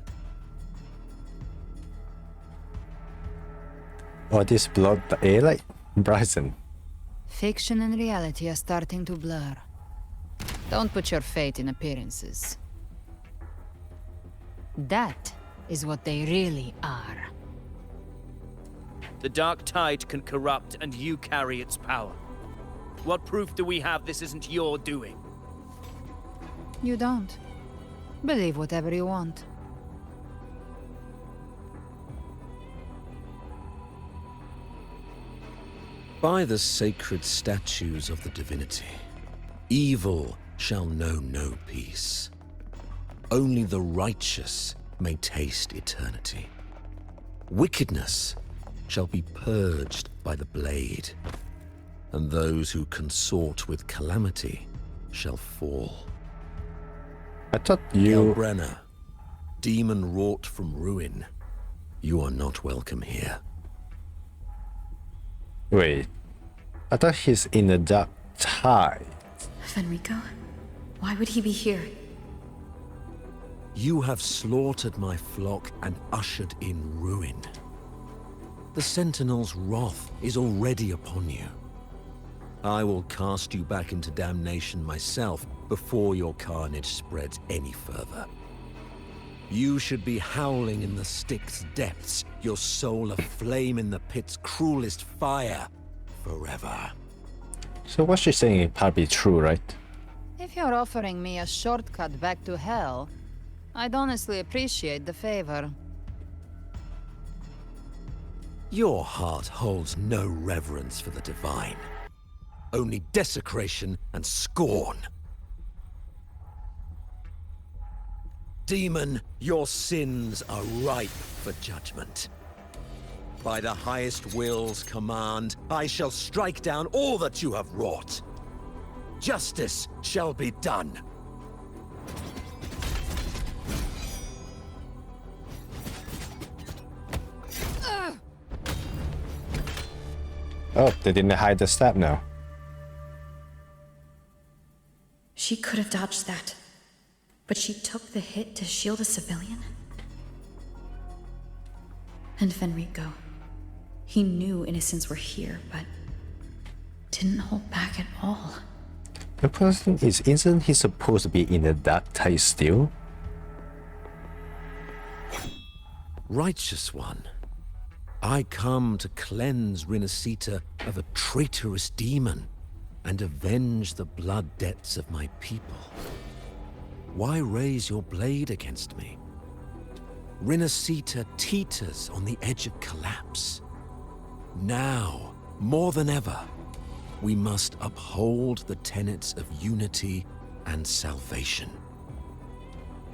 Or this blood the air like Bryson. Fiction and reality are starting to blur. Don't put your faith in appearances. That is what they really are. The Dark Tide can corrupt and you carry its power. What proof do we have this isn't your doing? You don't. Believe whatever you want. By the sacred statues of the divinity, evil shall know no peace. Only the righteous may taste eternity. Wickedness shall be purged by the blade, and those who consort with calamity shall fall. I thought you... Brenner, demon wrought from ruin, you are not welcome here. Wait. I thought he's in the Dark Tide. Fenrico? Why would he be here? You have slaughtered my flock and ushered in ruin. The Sentinel's wrath is already upon you. I will cast you back into damnation myself before your carnage spreads any further. You should be howling in the Styx's depths, your soul aflame in the pit's cruelest fire, forever. So what she's saying is probably true, right? If you're offering me a shortcut back to hell, I'd honestly appreciate the favor. Your heart holds no reverence for the divine. only desecration and scorn. Demon, your sins are ripe for judgment. By the highest will's command, I shall strike down all that you have wrought. Justice shall be done. Oh, they didn't hide the stab now. She could have dodged that, but she took the hit to shield a civilian? And Fenrico. He knew innocents were here, but didn't hold back at all. The question is, isn't he supposed to be in the dark tide still? Righteous one, I come to cleanse Rinascita of a traitorous demon and avenge the blood debts of my people. Why raise your blade against me? Rinascita teeters on the edge of collapse. Now, more than ever, we must uphold the tenets of unity and salvation.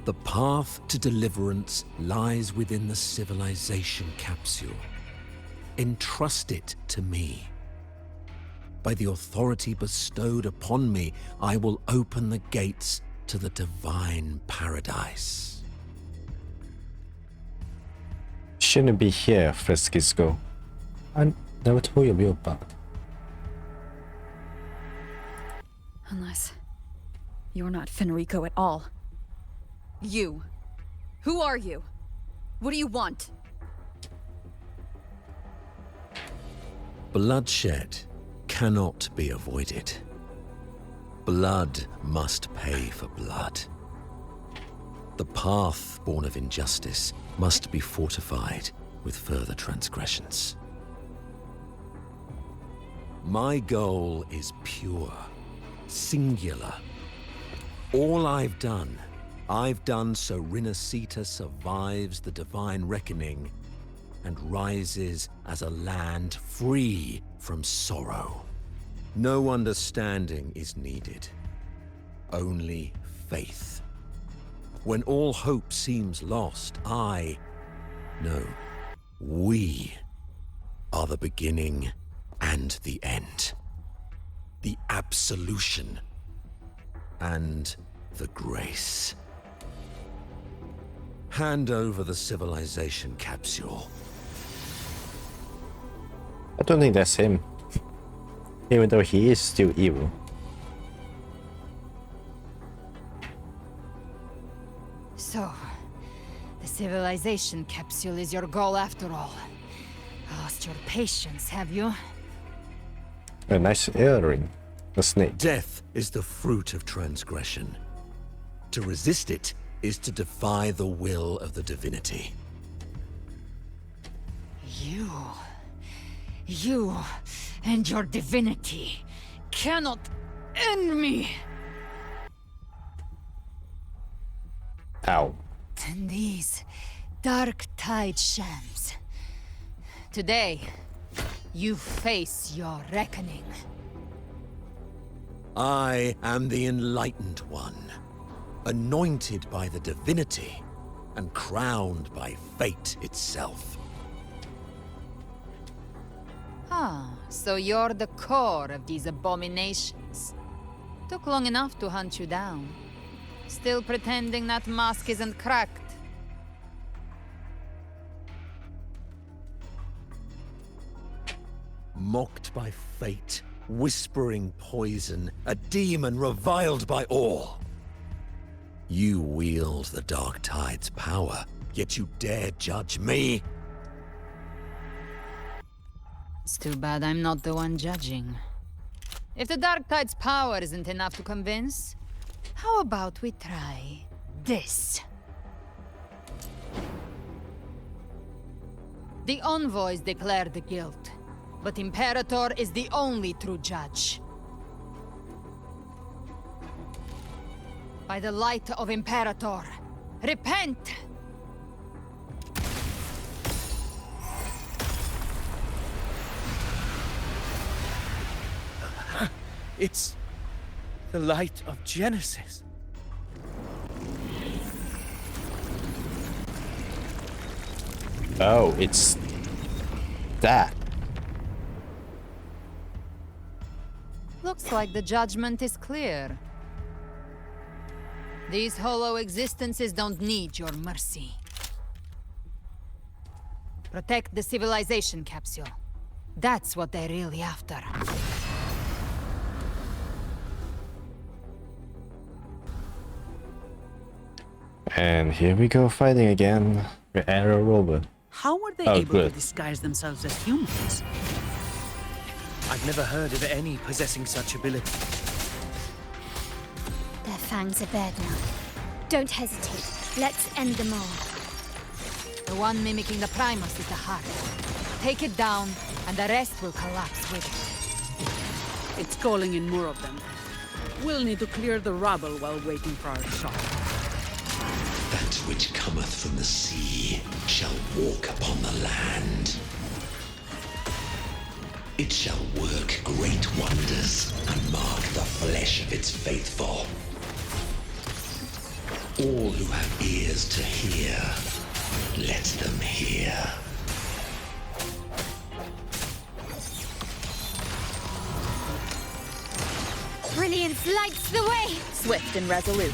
The path to deliverance lies within the civilization capsule. Entrust it to me. By the authority bestowed upon me, I will open the gates to the divine paradise. Shouldn't be here, Francisco. I never told you about it. Unless you're not Fenrico at all. You. Who are you? What do you want? Bloodshed cannot be avoided. Blood must pay for blood. The path born of injustice must be fortified with further transgressions. My goal is pure, singular. All I've done so Rinascita survives the divine reckoning and rises as a land free from sorrow. No understanding is needed, only faith. When all hope seems lost, we are the beginning and the end. The absolution and the grace. Hand over the civilization capsule. I don't think that's him. Even though he is still evil. So, the civilization capsule is your goal after all. Lost your patience, have you? A nice earring. A snake. Death is the fruit of transgression. To resist it is to defy the will of the divinity. You and your divinity cannot end me! Ow. And these dark tide shams. Today, you face your reckoning. I am the Enlightened One, anointed by the divinity and crowned by fate itself. Ah, so you're the core of these abominations. Took long enough to hunt you down. Still pretending that mask isn't cracked. Mocked by fate, whispering poison, a demon reviled by all. You wield the Dark Tide's power, yet you dare judge me? It's too bad I'm not the one judging. If the Dark Tide's power isn't enough to convince, how about we try this? The envoys declare the guilt, but Imperator is the only true judge. By the light of Imperator, repent! It's the light of Genesis. Oh, it's that. Looks like the judgment is clear. These hollow existences don't need your mercy. Protect the civilization capsule. That's what they're really after. And here we go fighting again with Arrow Rover. How were they Oh, able good. to disguise themselves as humans? I've never heard of any possessing such ability. Their fangs are bared now. Don't hesitate. Let's end them all. The one mimicking the Primus is the heart. Take it down, and the rest will collapse with it. It's calling in more of them. We'll need to clear the rubble while waiting for our shot. That which cometh from the sea shall walk upon the land. It shall work great wonders and mark the flesh of its faithful. All who have ears to hear, let them hear. Brilliance lights the way! Swift and resolute.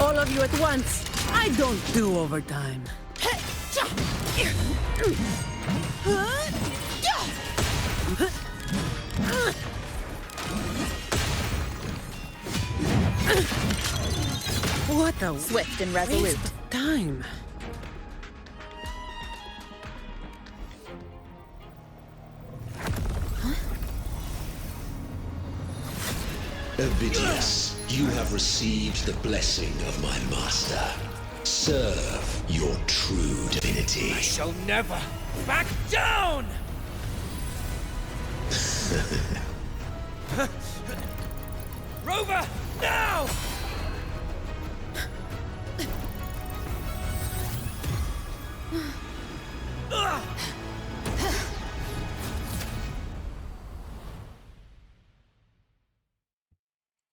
All of you at once! I don't do overtime. What a Swift and resolute. waste of time. Ovidius, you have received the blessing of my master. Serve your true divinity. I shall never back down! Rover, now!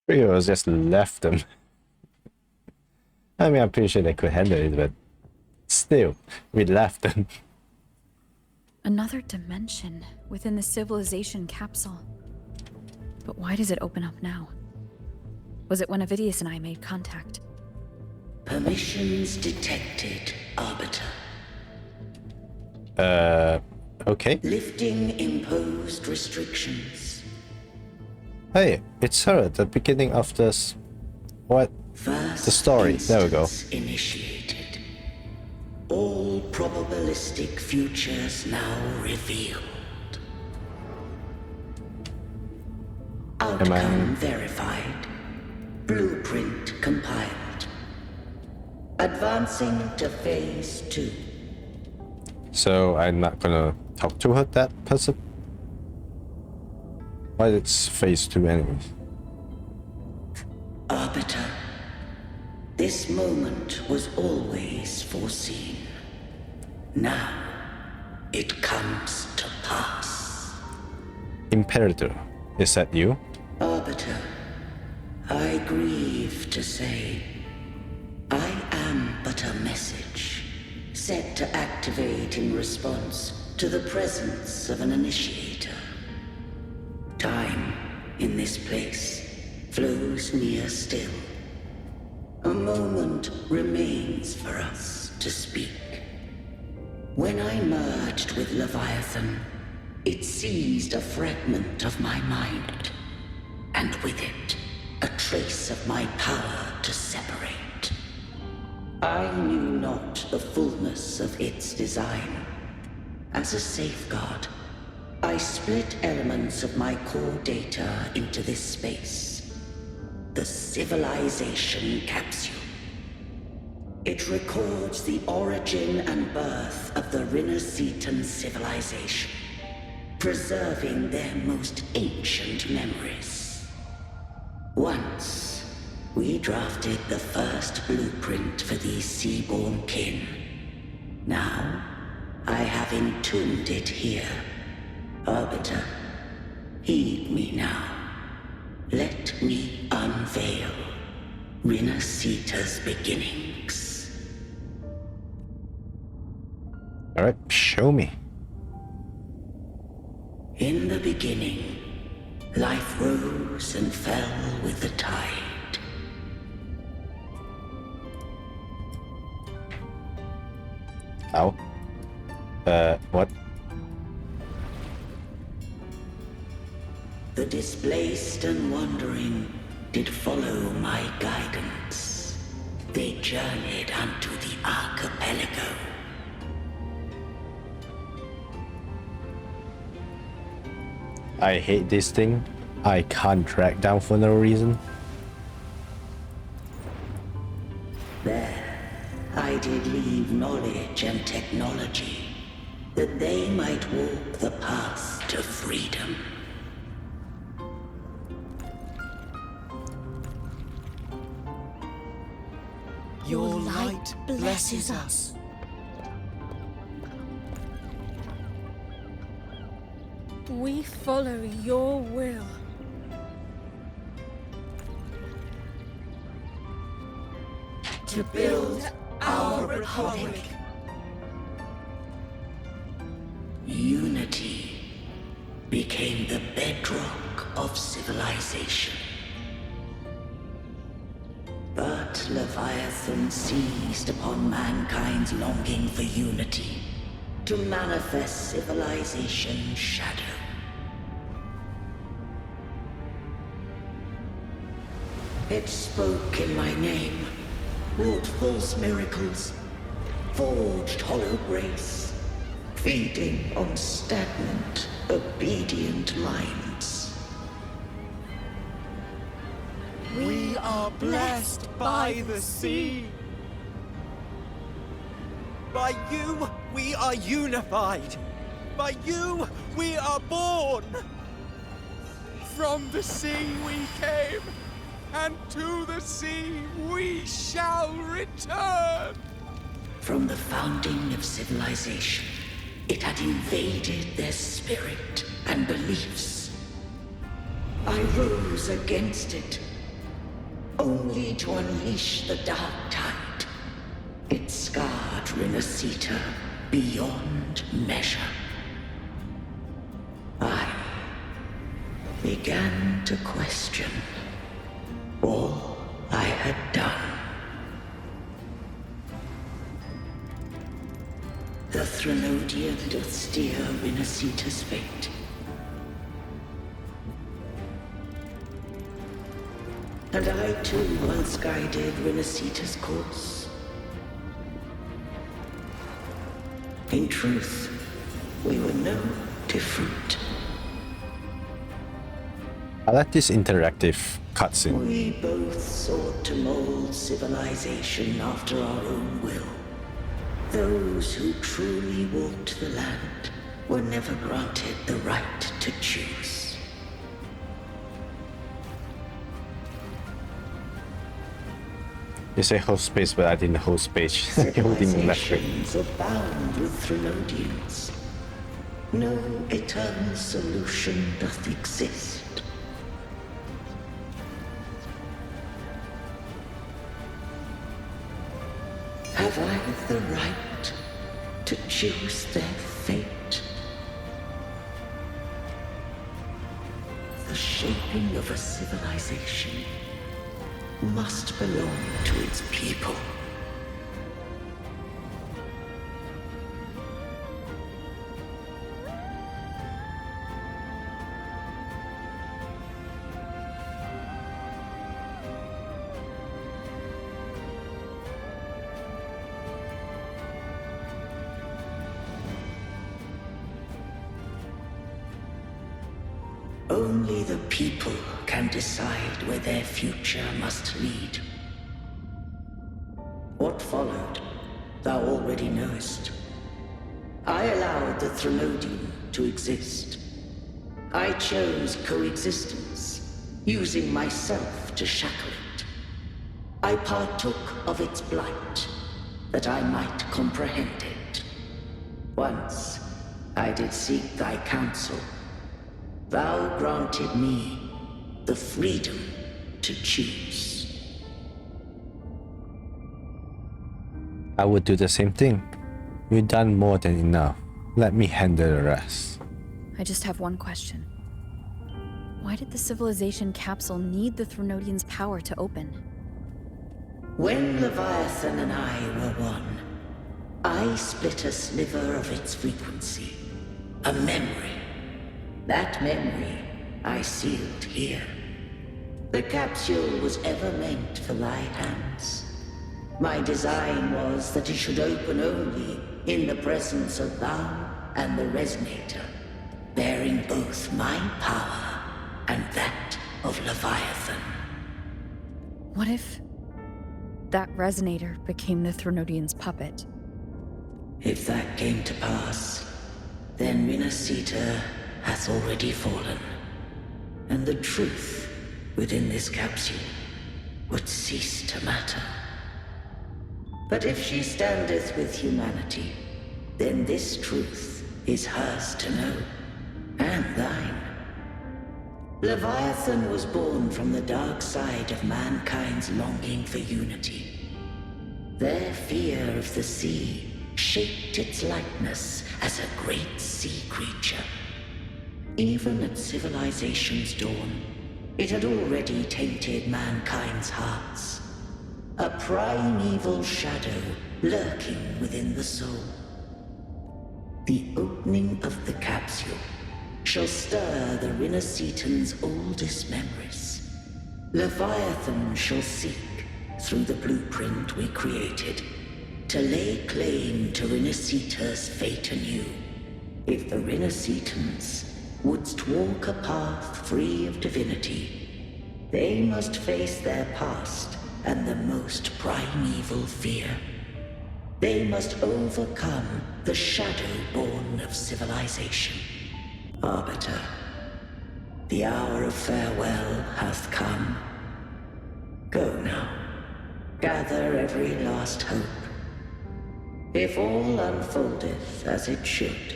Trios just left them. I mean, I'm pretty sure they could handle it, but still, we left them. Another dimension within the civilization capsule. But why does it open up now? Was it when Ovidius and I made contact? Permissions detected, Arbiter. Okay. Lifting imposed restrictions. Hey, it's her at the beginning of this... What? The story. There we go. Initiated. All probabilistic futures now revealed. Outcome verified. Blueprint compiled. Advancing to phase 2. So I'm not gonna talk to her, that person? Why it's phase 2 anyways? Arbiter, this moment was always foreseen. Now, it comes to pass. Imperator, is that you? Arbiter, I grieve to say, I am but a message, set to activate in response to the presence of an initiator. Time, in this place, flows near still. A moment remains for us to speak. When I merged with Leviathan, it seized a fragment of my mind, and with it, a trace of my power to separate. I knew not the fullness of its design. As a safeguard, I split elements of my core data into this space. The civilization capsule. It records the origin and birth of the Rinnesetan civilization, preserving their most ancient memories. Once, we drafted the first blueprint for these seaborn kin. Now, I have entombed it here. Arbiter, heed me now. Let me unveil Rinasita's beginnings. Alright, show me. In the beginning, life rose and fell with the tide. Ow. What? The displaced and wandering did follow my guidance. They journeyed unto the archipelago. I hate this thing. I can't track down for no reason. There, I did leave knowledge and technology, that they might walk the path to freedom. Your light blesses us. We follow your will. To build our republic. Unity became the bedrock of civilization. But Leviathan seized upon mankind's longing for unity to manifest civilization's shadow. It spoke in my name, wrought false miracles, forged hollow grace, feeding on stagnant, obedient minds. We are blessed by the sea. By you, we are unified. By you, we are born. From the sea we came, and to the sea we shall return. From the founding of civilization, it had invaded their spirit and beliefs. I rose against it, only to unleash the dark tide. It scarred Rinasita beyond measure. I began to question all I had done. The Threnodian doth steer Rinasita's fate. And I too once guided Rinasita's course. In truth, we were no different. I like this interactive cutscene. We both sought to mold civilization after our own will. Those who truly walked the land were never granted the right to choose. You say hold space, but I didn't hold space. Holding left click. Civilizations abound with Threnodians. No eternal solution doth exist. Have I the right to choose their fate? The shaping of a civilization must belong to its people. Only the people can decide where their future must lead. What followed, thou already knowest. I allowed the Threnodian to exist. I chose coexistence, using myself to shackle it. I partook of its blight, that I might comprehend it. Once I did seek thy counsel. Thou granted me the freedom to choose. I would do the same thing. You've done more than enough. Let me handle the rest. I just have one question. Why did the civilization capsule need the Threnodian's power to open? When Leviathan and I were one, I split a sliver of its frequency. A memory. That memory I sealed here. The capsule was ever meant for thy hands. My design was that it should open only in the presence of thou and the Resonator, bearing both my power and that of Leviathan. What if that Resonator became the Threnodian's puppet? If that came to pass, then Renacita hath already fallen, and the truth within this capsule would cease to matter. But if she standeth with humanity, then this truth is hers to know, and thine. Leviathan was born from the dark side of mankind's longing for unity. Their fear of the sea shaped its likeness as a great sea creature. Even at civilization's dawn, it had already tainted mankind's hearts. A primeval shadow lurking within the soul. The opening of the capsule shall stir the Renacitans' oldest memories. Leviathan shall seek, through the blueprint we created, to lay claim to Renacita's fate anew. If the Renacitans wouldst walk a path free of divinity, they must face their past and the most primeval fear. They must overcome the shadow born of civilization. Arbiter, the hour of farewell hath come. Go now, gather every last hope. If all unfoldeth as it should,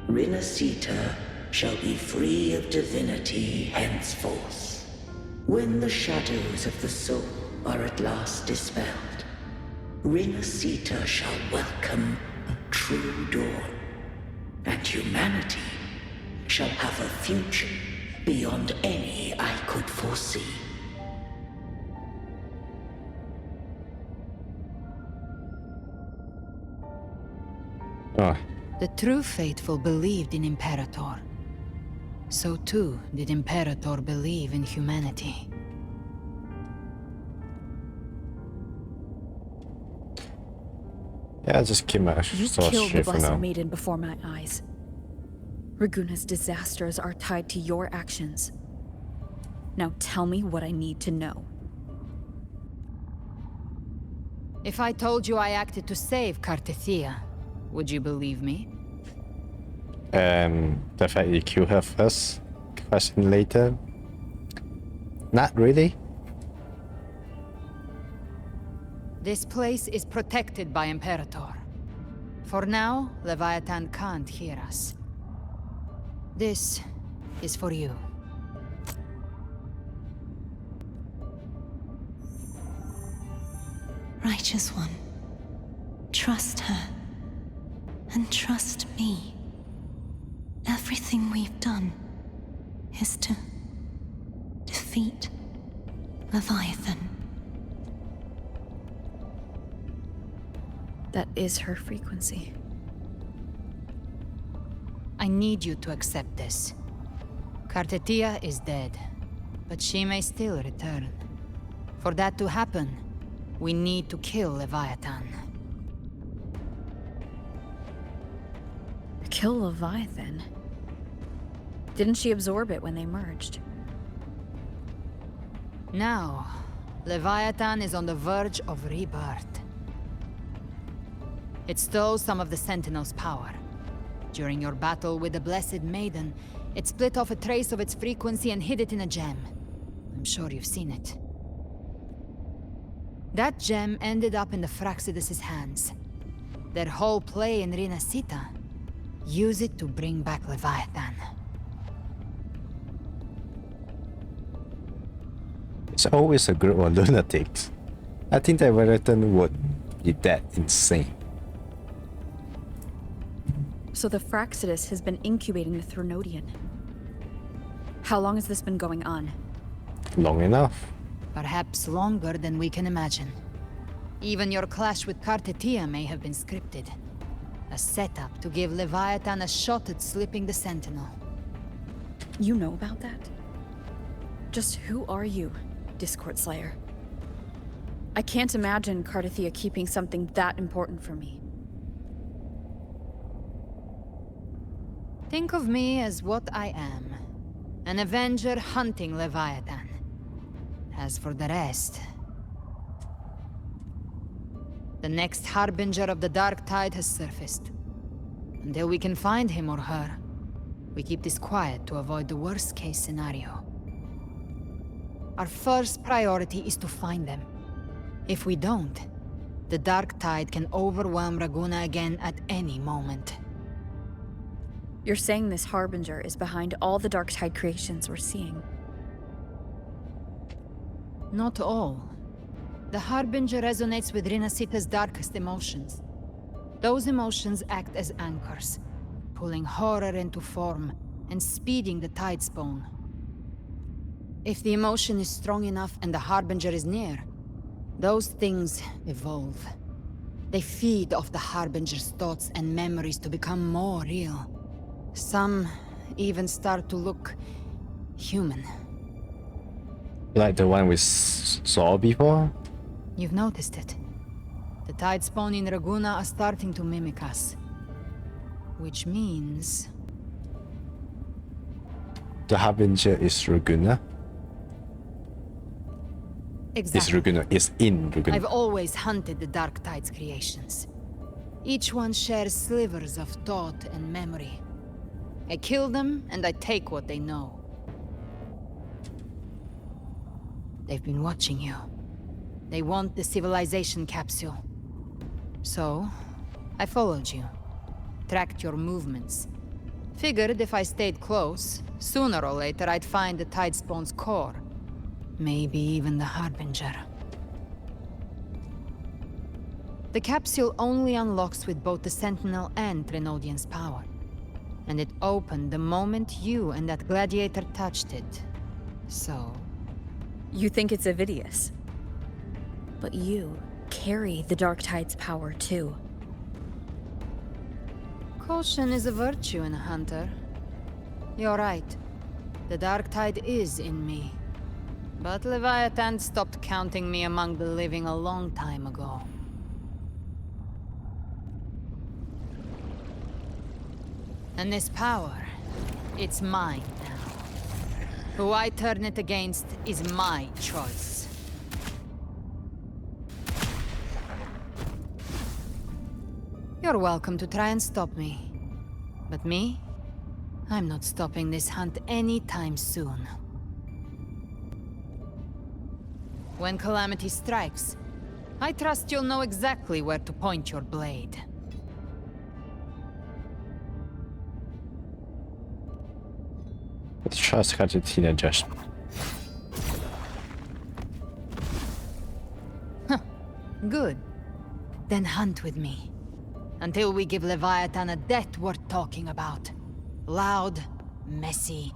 Renacita shall be free of divinity henceforth. When the shadows of the soul are at last dispelled, Renacita shall welcome a true dawn, and humanity shall have a future beyond any I could foresee. The true faithful believed in Imperator. So too did Imperator believe in humanity. Yeah, just keep my You thoughts killed the straight for Blessed now. Maiden before my eyes. Raguna's disasters are tied to your actions. Now tell me what I need to know. If I told you I acted to save Cartethyia, would you believe me? The fact you kill her first, question later. Not really. This place is protected by Imperator. For now, Leviathan can't hear us. This is for you. Righteous One, trust her. And trust me. Everything we've done is to defeat Leviathan. That is her frequency. I need you to accept this. Cartethyia is dead, but she may still return. For that to happen, we need to kill Leviathan. Kill Leviathan? Didn't she absorb it when they merged? Now, Leviathan is on the verge of rebirth. It stole some of the Sentinel's power. During your battle with the Blessed Maiden, it split off a trace of its frequency and hid it in a gem. I'm sure you've seen it. That gem ended up in the Fraxidus' hands. Their whole play in Rinasita. Use it to bring back Leviathan. It's always a group of lunatics. I think that Leviathan would be that insane. So the Fraxidus has been incubating the Threnodian. How long has this been going on? Long enough. Perhaps longer than we can imagine. Even your clash with Cartethyia may have been scripted. A setup to give Leviathan a shot at slipping the Sentinel. You know about that? Just who are you, Discord Slayer? I can't imagine Cartethyia keeping something that important from me. Think of me as what I am. An Avenger hunting Leviathan. As for the rest... The next Harbinger of the Dark Tide has surfaced. Until we can find him or her, we keep this quiet to avoid the worst-case scenario. Our first priority is to find them. If we don't, the Dark Tide can overwhelm Raguna again at any moment. You're saying this Harbinger is behind all the Dark Tide creations we're seeing? Not all. The Harbinger resonates with Rinasita's darkest emotions. Those emotions act as anchors, pulling horror into form and speeding the Tidespawn. If the emotion is strong enough and the Harbinger is near, those things evolve. They feed off the Harbinger's thoughts and memories to become more real. Some even start to look human. Like the one we saw before? You've noticed it. The Tidespawn in Raguna are starting to mimic us. Which means... The Harbinger is Raguna? Exactly. Is Raguna is in Raguna. I've always hunted the Dark Tide's creations. Each one shares slivers of thought and memory. I kill them, and I take what they know. They've been watching you. They want the civilization capsule. So, I followed you. Tracked your movements. Figured if I stayed close, sooner or later I'd find the Tidespawn's core. Maybe even the Harbinger. The capsule only unlocks with both the Sentinel and Threnodian's power. And it opened the moment you and that gladiator touched it. So... You think it's Avidius. But you carry the Dark Tide's power too. Caution is a virtue in a hunter. You're right. The Dark Tide is in me. But Leviathan stopped counting me among the living a long time ago. And this power, it's mine now. Who I turn it against is my choice. You're welcome to try and stop me. But me? I'm not stopping this hunt anytime soon. When calamity strikes, I trust you'll know exactly where to point your blade. Let's trust Cartethyia judgment. Good. Then hunt with me. Until we give Leviathan a death worth talking about. Loud, messy,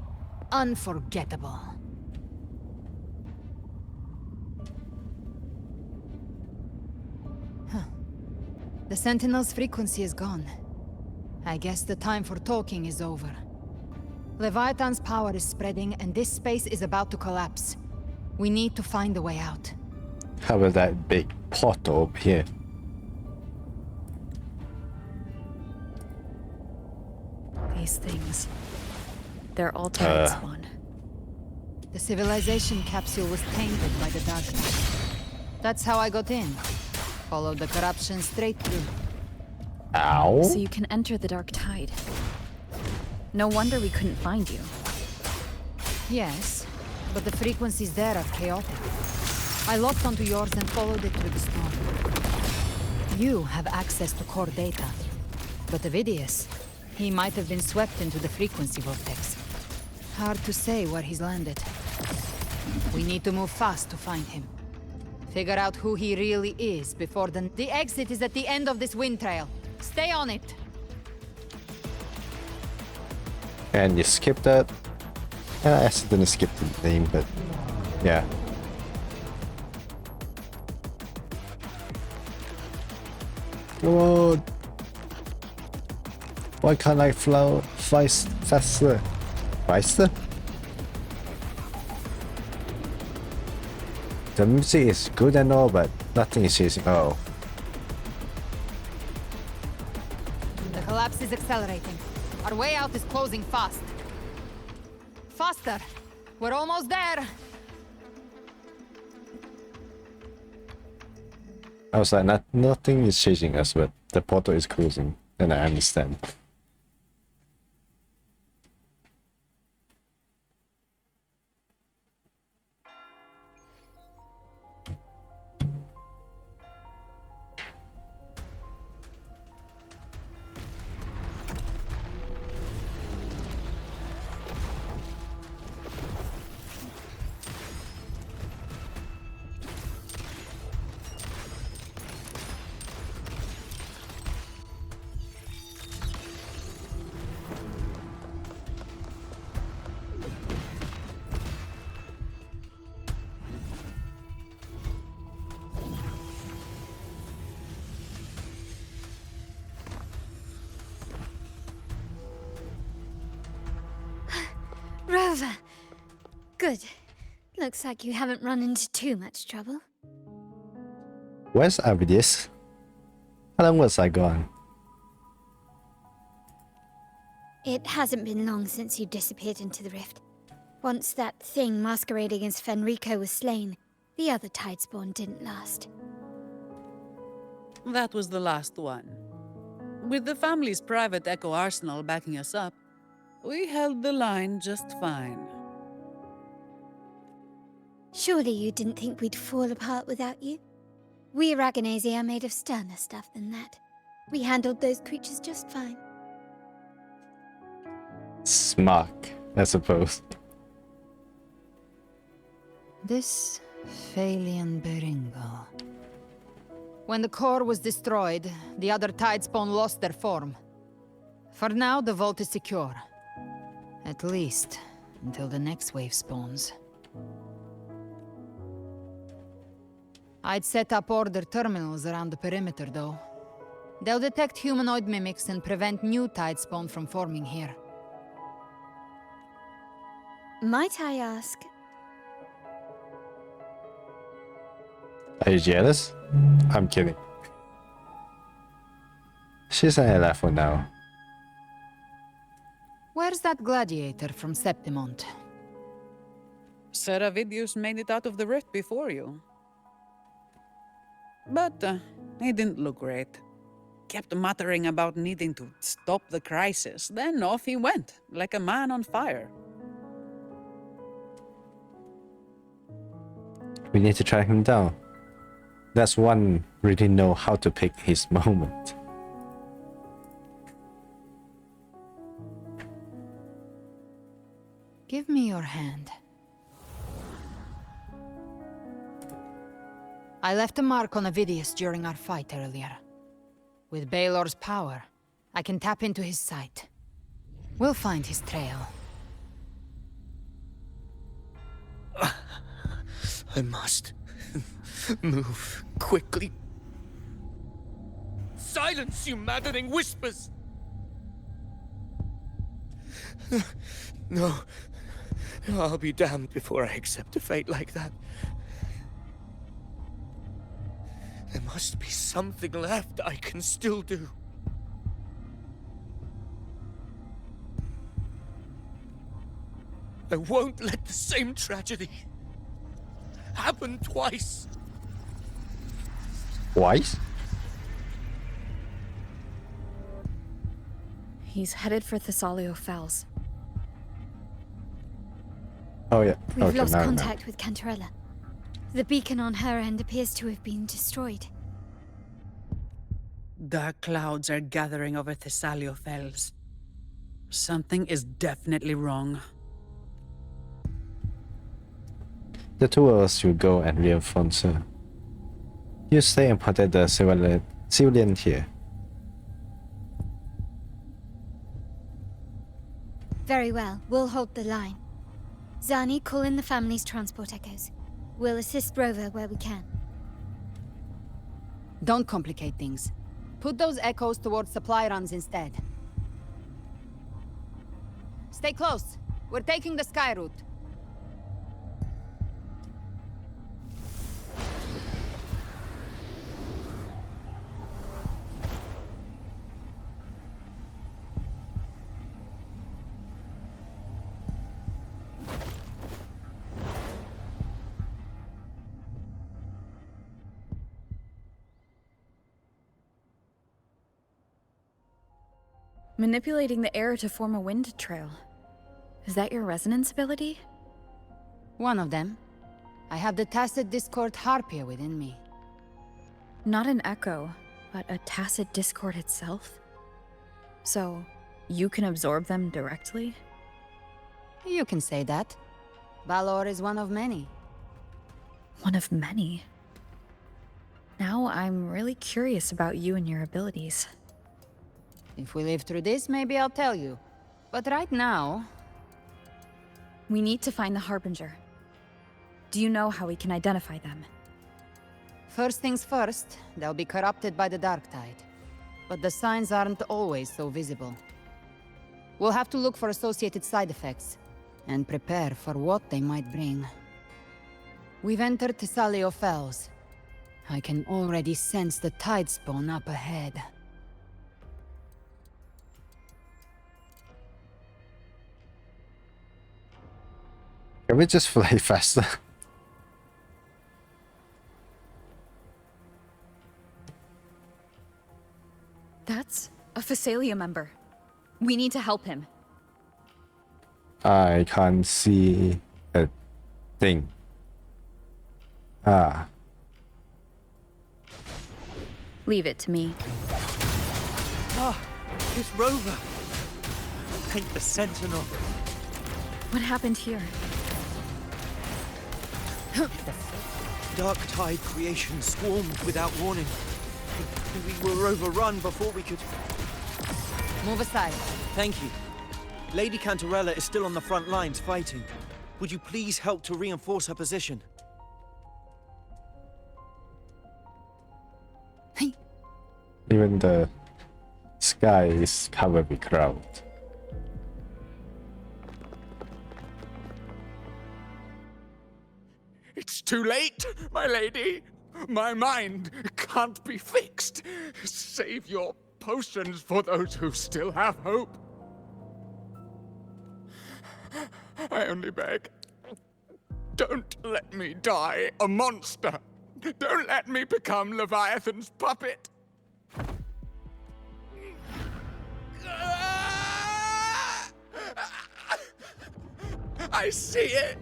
unforgettable. The Sentinel's frequency is gone. I guess the time for talking is over. Leviathan's power is spreading, and this space is about to collapse. We need to find a way out. How about that big portal up here? These things. They're all Tidespawn. The civilization capsule was tainted by the darkness. That's how I got in. Followed the corruption straight through. Ow. So you can enter the Dark Tide. No wonder we couldn't find you. Yes, but the frequencies there are chaotic. I locked onto yours and followed it through the storm. You have access to core data. But Avidius, he might have been swept into the frequency vortex. Hard to say where he's landed. We need to move fast to find him. Figure out who he really is before the exit is at the end of this wind trail. Stay on it. And you skipped that. And I accidentally skipped the name, but yeah. Come on. Why can't I flow faster? Faster? The music is good and all, but nothing is chasing. Oh. The collapse is accelerating. Our way out is closing fast. Faster! We're almost there! I was like, nothing is chasing us, but the portal is closing, and I understand. Rover! Good. Looks like you haven't run into too much trouble. Where's Avidius? How long was I gone? It hasn't been long since you disappeared into the rift. Once that thing masquerading as Fenrico was slain, the other Tidespawn didn't last. That was the last one. With the family's private Echo arsenal backing us up, we held the line just fine. Surely you didn't think we'd fall apart without you? We Raganazi are made of sterner stuff than that. We handled those creatures just fine. Smart, I suppose. This Phalian Beringo. When the core was destroyed, the other Tidespawn lost their form. For now, the vault is secure. At least, until the next wave spawns. I'd set up order terminals around the perimeter, though. They'll detect humanoid mimics and prevent new Tidespawn from forming here. Might I ask? Are you jealous? I'm kidding. She's an ally for now. Where's that gladiator from Septimont? Seravidius made it out of the rift before you. But he didn't look great. Kept muttering about needing to stop the crisis, then off he went, like a man on fire. We need to track him down. That's one really know how to pick his moment. Give me your hand. I left a mark on Avidius during our fight earlier. With Baelor's power, I can tap into his sight. We'll find his trail. I must move quickly. Silence, you maddening whispers! No. I'll be damned before I accept a fate like that. There must be something left I can still do. I won't let the same tragedy happen twice. Twice? He's headed for Thessalio Fells. Oh yeah. We've Okay, lost now I contact with Cantarella. The beacon on her end appears to have been destroyed. Dark clouds are gathering over Thessalio Fells. Something is definitely wrong. The two of us will go and reinforce her. You stay and protect the civilian here. Very well, we'll hold the line. Zani, call in the family's transport echoes. We'll assist Rover where we can. Don't complicate things. Put those echoes towards supply runs instead. Stay close. We're taking the sky route. Manipulating the air to form a wind trail. Is that your resonance ability? One of them. I have the Tacit Discord Harpia within me. Not an echo, but a Tacit Discord itself? So, you can absorb them directly? You can say that. Balor is one of many. One of many? Now I'm really curious about you and your abilities. If we live through this, maybe I'll tell you. But right now... We need to find the Harbinger. Do you know how we can identify them? First things first, they'll be corrupted by the Dark Tide. But the signs aren't always so visible. We'll have to look for associated side effects, and prepare for what they might bring. We've entered Thessalio Fells. I can already sense the tide spawn up ahead. Can we just fly faster? That's a Phasalia member. We need to help him. I can't see a thing. Ah. Leave it to me. Ah, it's Rover. Thank the Sentinel. What happened here? Dark Tide creation swarmed without warning. We were overrun before we could... Move aside. Thank you. Lady Cantarella is still on the front lines fighting. Would you please help to reinforce her position? Even the sky is covered with cloud. It's too late, my lady. My mind can't be fixed. Save your potions for those who still have hope. I only beg. Don't let me die a monster. Don't let me become Leviathan's puppet. I see it.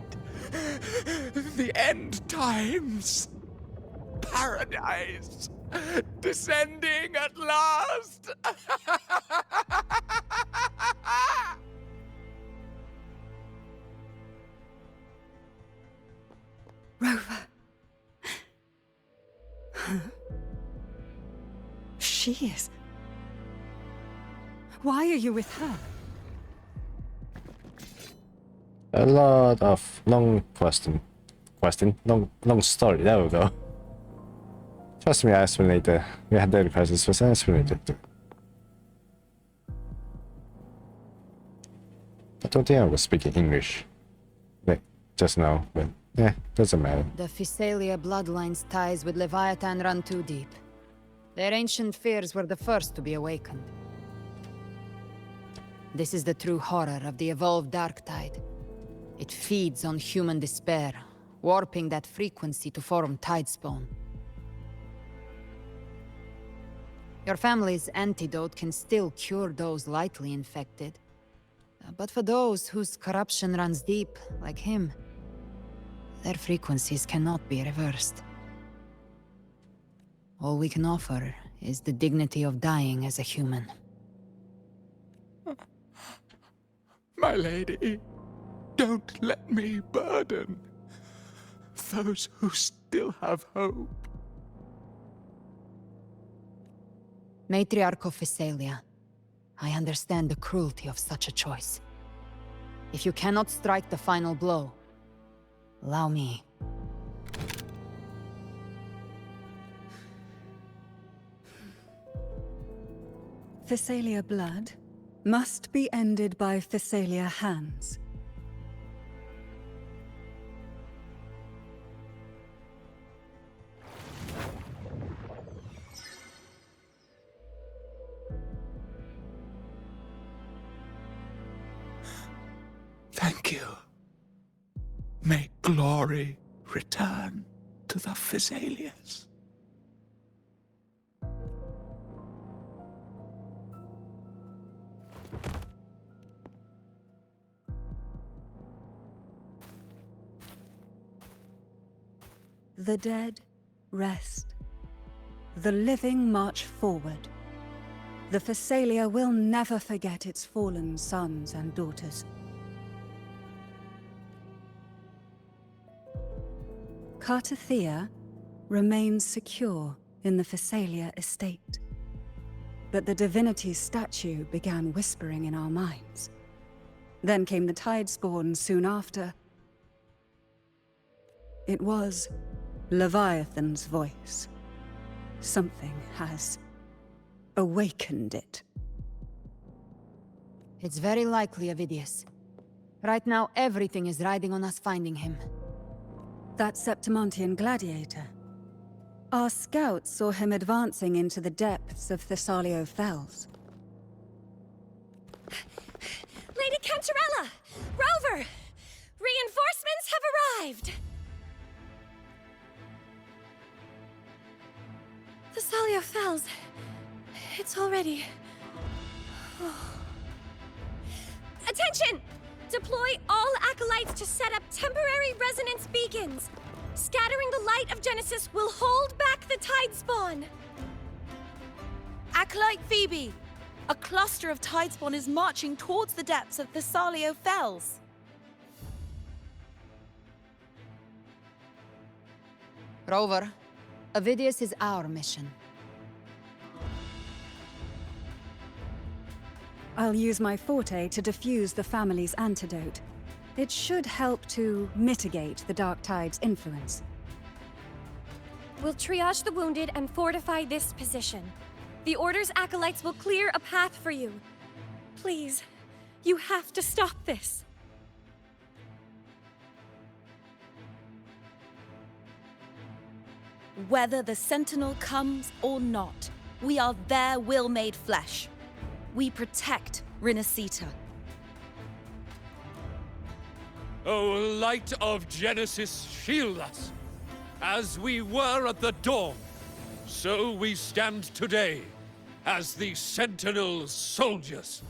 The end times. Paradise. Descending at last. Rover. She is. Why are you with her? A lot of long long story. There we go. Trust me, I explain later. We had data crisis, but I explain later. I don't think I was speaking English, like just now, but yeah, doesn't matter. The Phasalia bloodline's ties with Leviathan run too deep. Their ancient fears were the first to be awakened. This is the true horror of the evolved Dark Tide. It feeds on human despair, warping that frequency to form Tidespawn. Your family's antidote can still cure those lightly infected. But for those whose corruption runs deep, like him, their frequencies cannot be reversed. All we can offer is the dignity of dying as a human. My lady, don't let me burden those who still have hope. Matriarch of Physalia, I understand the cruelty of such a choice. If you cannot strike the final blow, allow me. Physalia blood must be ended by Physalia hands. Thank you. May glory return to the Physalias. The dead rest. The living march forward. The Physalia will never forget its fallen sons and daughters. Cartethyia remains secure in the Physalia estate. But the divinity's statue began whispering in our minds. Then came the Tidespawn soon after. It was Leviathan's voice. Something has awakened it. It's very likely, Avidius. Right now, everything is riding on us finding him. That Septimontian gladiator. Our scouts saw him advancing into the depths of Thessalio Fells. Lady Cantarella! Rover! Reinforcements have arrived! Thessalio Fells. It's already... Attention! Deploy all acolytes to set up temporary resonance beacons. Scattering the light of Genesis will hold back the Tidespawn. Acolyte Phoebe! A cluster of Tidespawn is marching towards the depths of Thessalio Fells. Rover, Avidius is our mission. I'll use my forte to defuse the family's antidote. It should help to mitigate the Dark Tide's influence. We'll triage the wounded and fortify this position. The Order's acolytes will clear a path for you. Please, you have to stop this. Whether the Sentinel comes or not, we are their will made flesh. We protect Rinasita. O light of Genesis, shield us! As we were at the dawn, so we stand today, as the Sentinel's soldiers.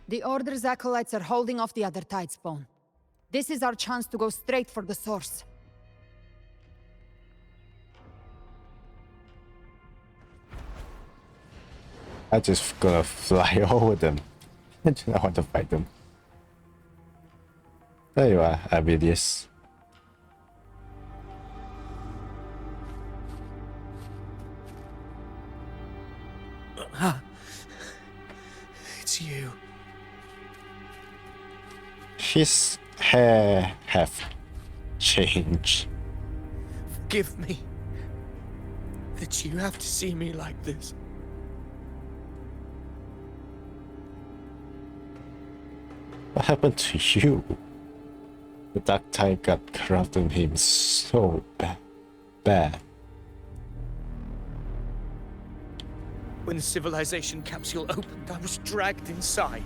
The Order's acolytes are holding off the other Tidespawn. This is our chance to go straight for the source. I just gonna fly over them. I do not want to fight them. There you are, Avidius. It's you. His hair have changed. Forgive me that you have to see me like this. What happened to you? The Dark Tide got corrupting him so bad. When the civilization capsule opened, I was dragged inside.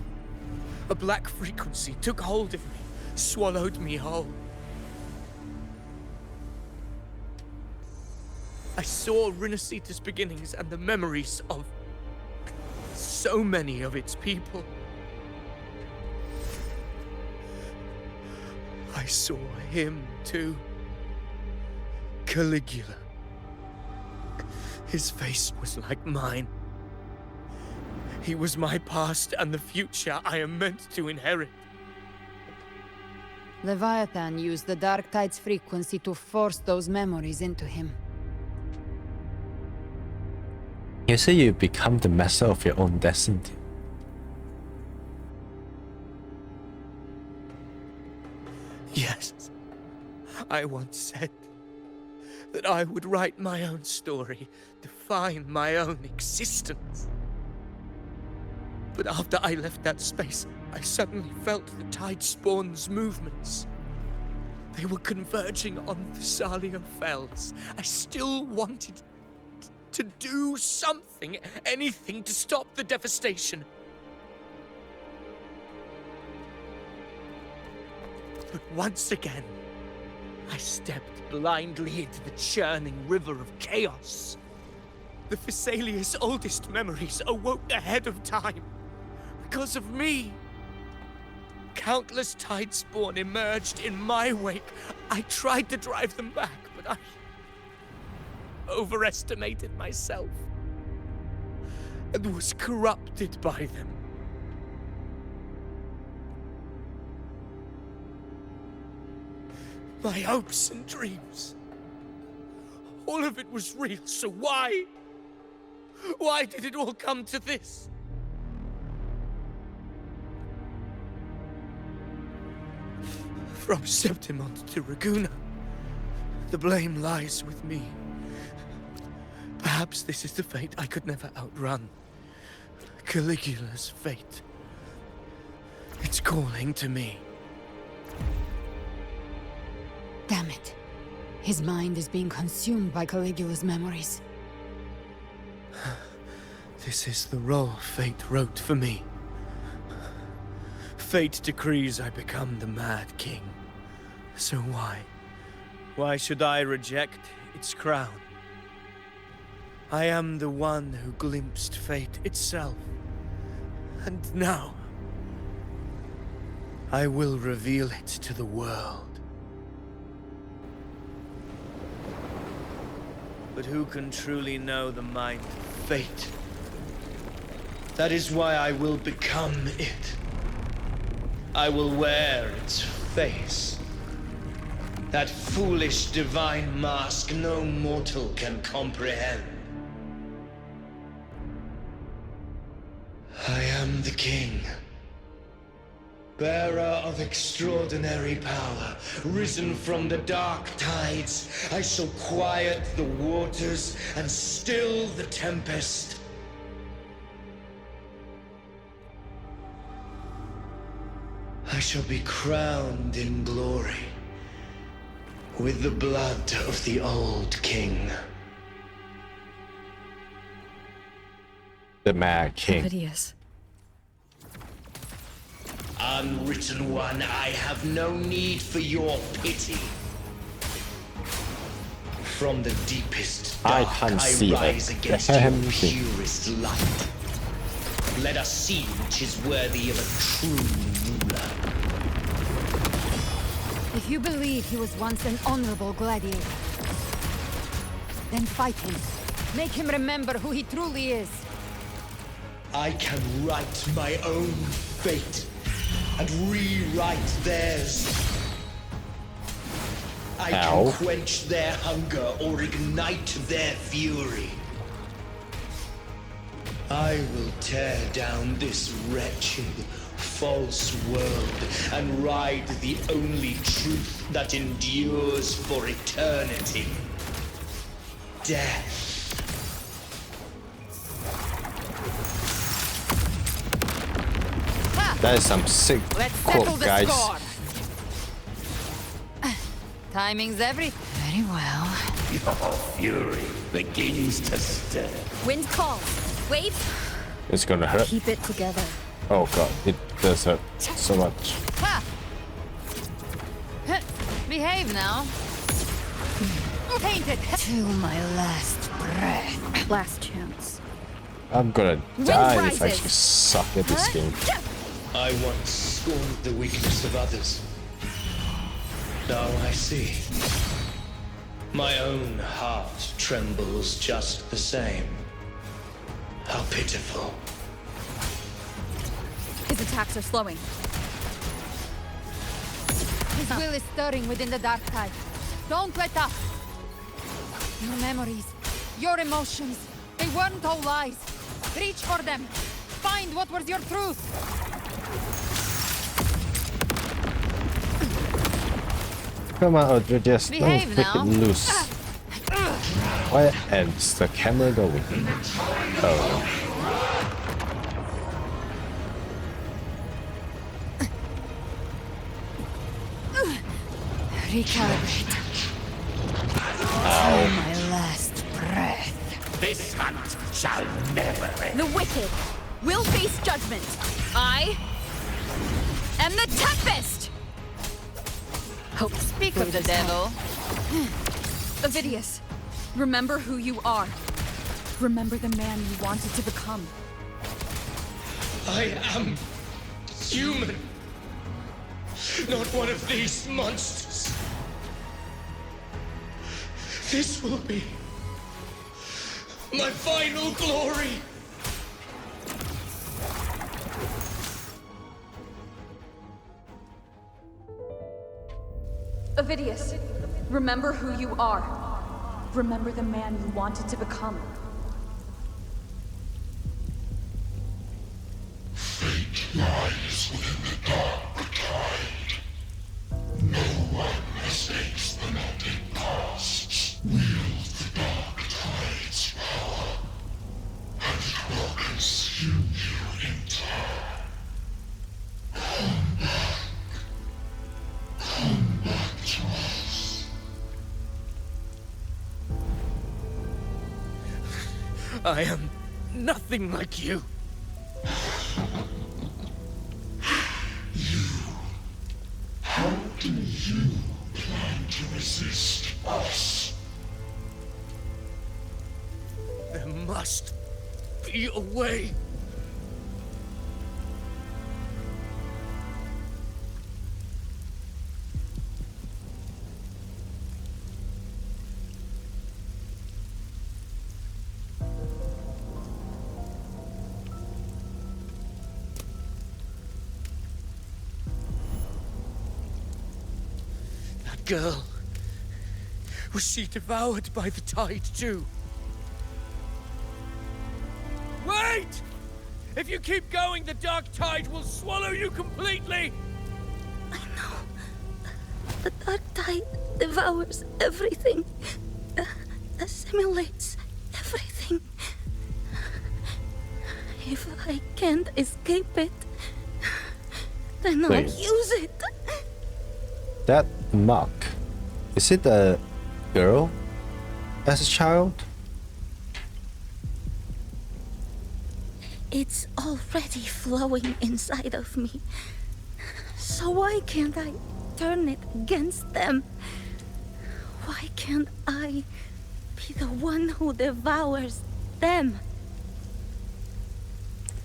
A black frequency took hold of me, swallowed me whole. I saw Rinasita's beginnings and the memories of so many of its people. I I saw him too. Caligula. His face was like mine. He was my past and the future I am meant to inherit. Leviathan used the Dark Tide's frequency to force those memories into him. You say you become the master of your own destiny. Yes. I once said that I would write my own story, define my own existence. But after I left that space, I suddenly felt the Tidespawn's movements. They were converging on the Thalia Fells. I still wanted to do something, anything to stop the devastation. But once again, I stepped blindly into the churning river of chaos. The Thessalia's oldest memories awoke ahead of time. Because of me. Countless Tidespawn emerged in my wake. I tried to drive them back, but I overestimated myself and was corrupted by them. My hopes and dreams. All of it was real, so why? Why did it all come to this? From Septimont to Raguna, the blame lies with me. Perhaps this is the fate I could never outrun. Caligula's fate. It's calling to me. Damn it. His mind is being consumed by Caligula's memories. This is the role fate wrote for me. Fate decrees I become the Mad King. So why? Why should I reject its crown? I am the one who glimpsed fate itself. And now, I will reveal it to the world. But who can truly know the mind of fate? That is why I will become it. I will wear its face. That foolish divine mask no mortal can comprehend. I am the king. Bearer of extraordinary power, risen from the dark tides, I shall quiet the waters and still the tempest. I shall be crowned in glory with the blood of the old king. The Mad King. Hideous. Unwritten one, I have no need for your pity. From the deepest I dark, can't see rise it. against your purest light. Let us see which is worthy of a true ruler. If you believe he was once an honorable gladiator, then fight him. Make him remember who he truly is. I can write my own fate and rewrite theirs. I can quench their hunger or ignite their fury. I will tear down this wretched, false world and ride the only truth that endures for eternity. Death. That is some sick quote, guys. Score. Timing's everything. Very well. Your fury begins to stir. Wind calls. Waves. It's gonna hurt. Keep it together. Oh god, it does hurt so much. Ha! Behave now. Paint it till my last breath. Last chance. I'm gonna die if I actually suck at this game. I once scorned the weakness of others. Now I see. My own heart trembles just the same. How pitiful. His attacks are slowing. His will is stirring within the dark tide. Don't let up! Your memories, your emotions, they weren't all lies. Reach for them. Find what was your truth. Come on, Odridius, don't Behave freaking now. loose. Where is the camera going? Oh. Recalibrate. Ow. My last breath. This hunt shall never end. The wicked will face judgment. I am the Tempest! Hope Speak of the devil. Ovidius, remember who you are. Remember the man you wanted to become. I am human. Not one of these monsters. This will be my final glory. Ovidius, remember who you are. Remember the man you wanted to become. Fate lies within the dark tide. No one escapes the melting past. Wield the dark tide's power, and it will consume you in turn. Come back. Come back to us. I am nothing like you. How do you plan to resist us? There must be a way. Girl. Was she devoured by the tide too? Wait! If you keep going, the dark tide will swallow you completely! The dark tide devours everything. Assimilates everything. If I can't escape it, then I'll Wait. use it. That mark, is it a girl as a child? It's already flowing inside of me. So why can't I turn it against them? Why can't I be the one who devours them?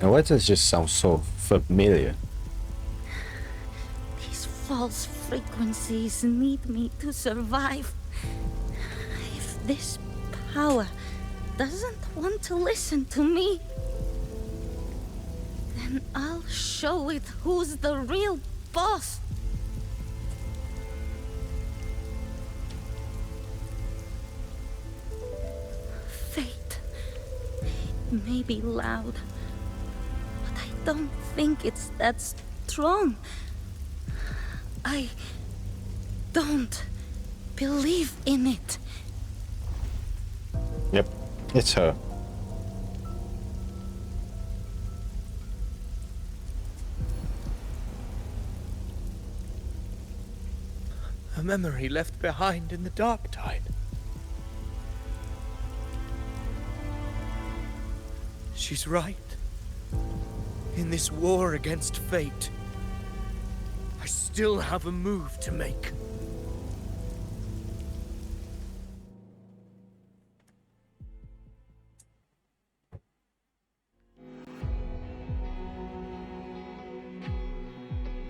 And why does it just sound so familiar? These false frequencies need me to survive. If this power doesn't want to listen to me, then I'll show it who's the real boss. Fate. It may be loud, but I don't think it's that strong. I don't believe in it. Yep, it's her. A memory left behind in the dark tide. She's right. In this war against fate, I still have a move to make.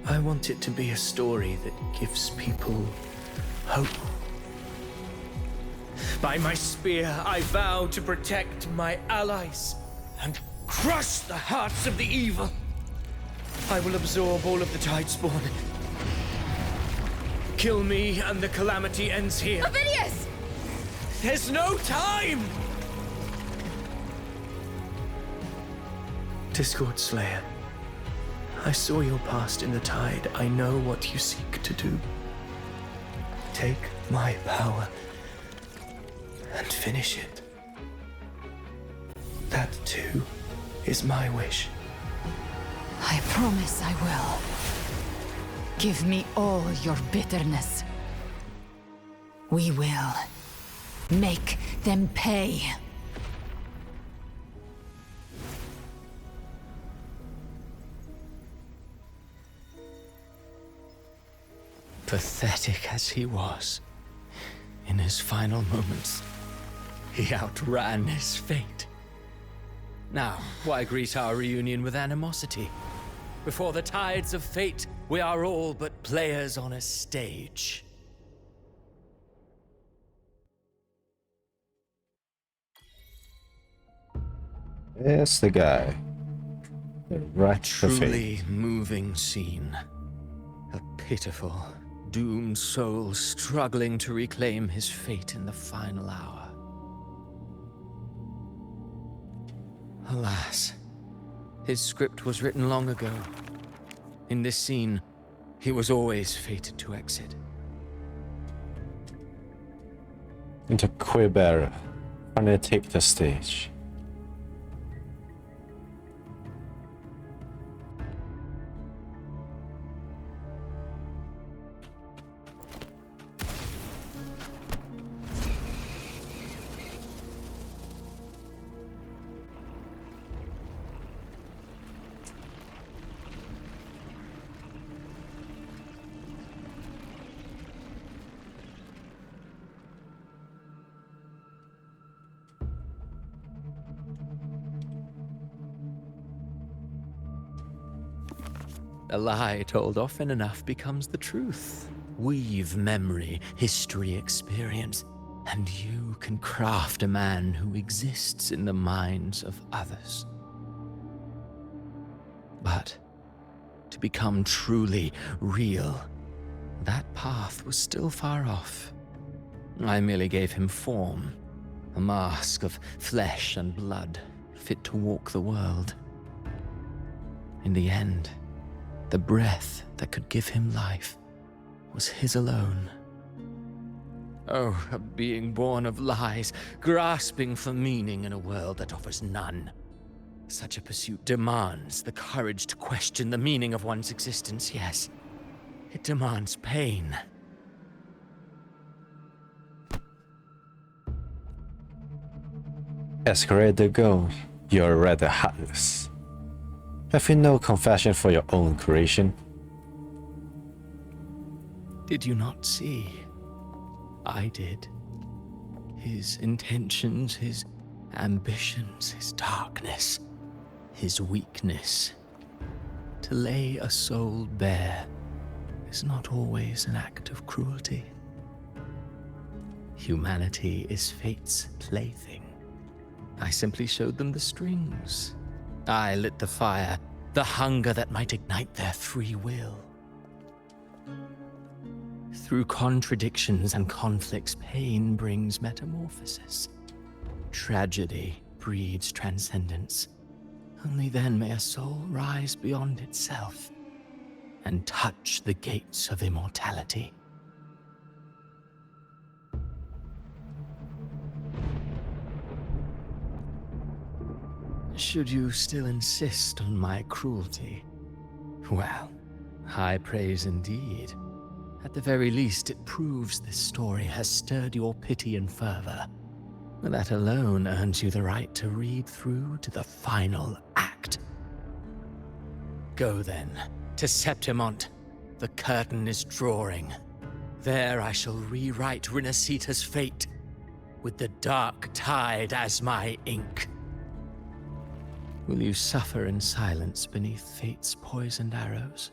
I want it to be a story that gives people hope. By my spear, I vow to protect my allies and crush the hearts of the evil. I will absorb all of the Tidespawn. Kill me and the calamity ends here. Ovidius! There's no time! Discord Slayer, I saw your past in the tide. I know what you seek to do. Take my power and finish it. That too is my wish. I promise I will. Give me all your bitterness. We will make them pay. Pathetic as he was, in his final moments, he outran his fate. Now, why greet our reunion with animosity? Before the tides of fate, we are all but players on a stage. There's the guy. The right Truly moving scene. A pitiful, doomed soul struggling to reclaim his fate in the final hour. Alas, his script was written long ago. In this scene, he was always fated to exit. Into Queer trying to take the stage. A lie told often enough becomes the truth. Weave memory, history, experience, and you can craft a man who exists in the minds of others. But to become truly real, that path was still far off. I merely gave him form, a mask of flesh and blood, fit to walk the world. In the end, the breath that could give him life was his alone. Oh, a being born of lies, grasping for meaning in a world that offers none. Such a pursuit demands the courage to question the meaning of one's existence, yes. It demands pain. As ready to go, you're rather heartless. Have you no compassion for your own creation? Did you not see? I did. His intentions, his ambitions, his darkness, his weakness. To lay a soul bare is not always an act of cruelty. Humanity is fate's plaything. I simply showed them the strings. I lit the fire, the hunger that might ignite their free will. Through contradictions and conflicts, pain brings metamorphosis. Tragedy breeds transcendence. Only then may a soul rise beyond itself and touch the gates of immortality. Should you still insist on my cruelty? Well, high praise indeed. At the very least, it proves this story has stirred your pity and fervor. That alone earns you the right to read through to the final act. Go then, to Septimont. The curtain is drawing. There I shall rewrite Rinasita's fate, with the dark tide as my ink. Will you suffer in silence beneath fate's poisoned arrows?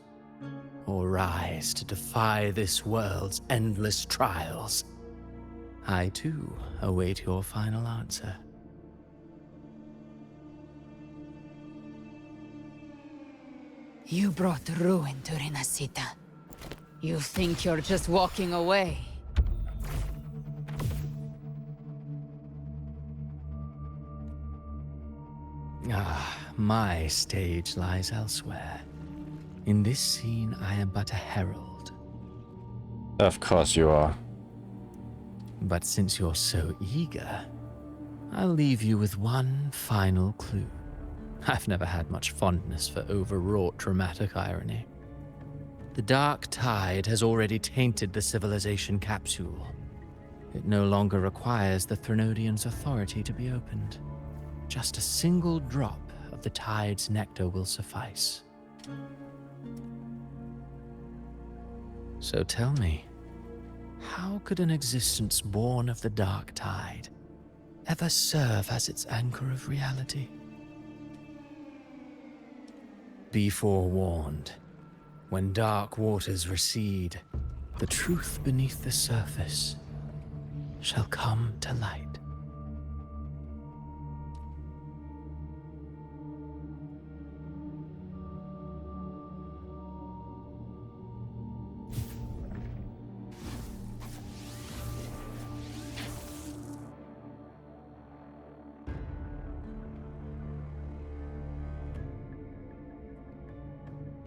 or rise to defy this world's endless trials? I too await your final answer. You brought ruin to Rinasita. You think you're just walking away? My stage lies elsewhere. In this scene, I am but a herald. Of course you are. But since you're so eager, I'll leave you with one final clue. I've never had much fondness for overwrought dramatic irony. The dark tide has already tainted the civilization capsule. It no longer requires the Threnodians' authority to be opened. Just a single drop of the tide's nectar will suffice. So tell me, how could an existence born of the dark tide ever serve as its anchor of reality? Be forewarned. When dark waters recede, the truth beneath the surface shall come to light.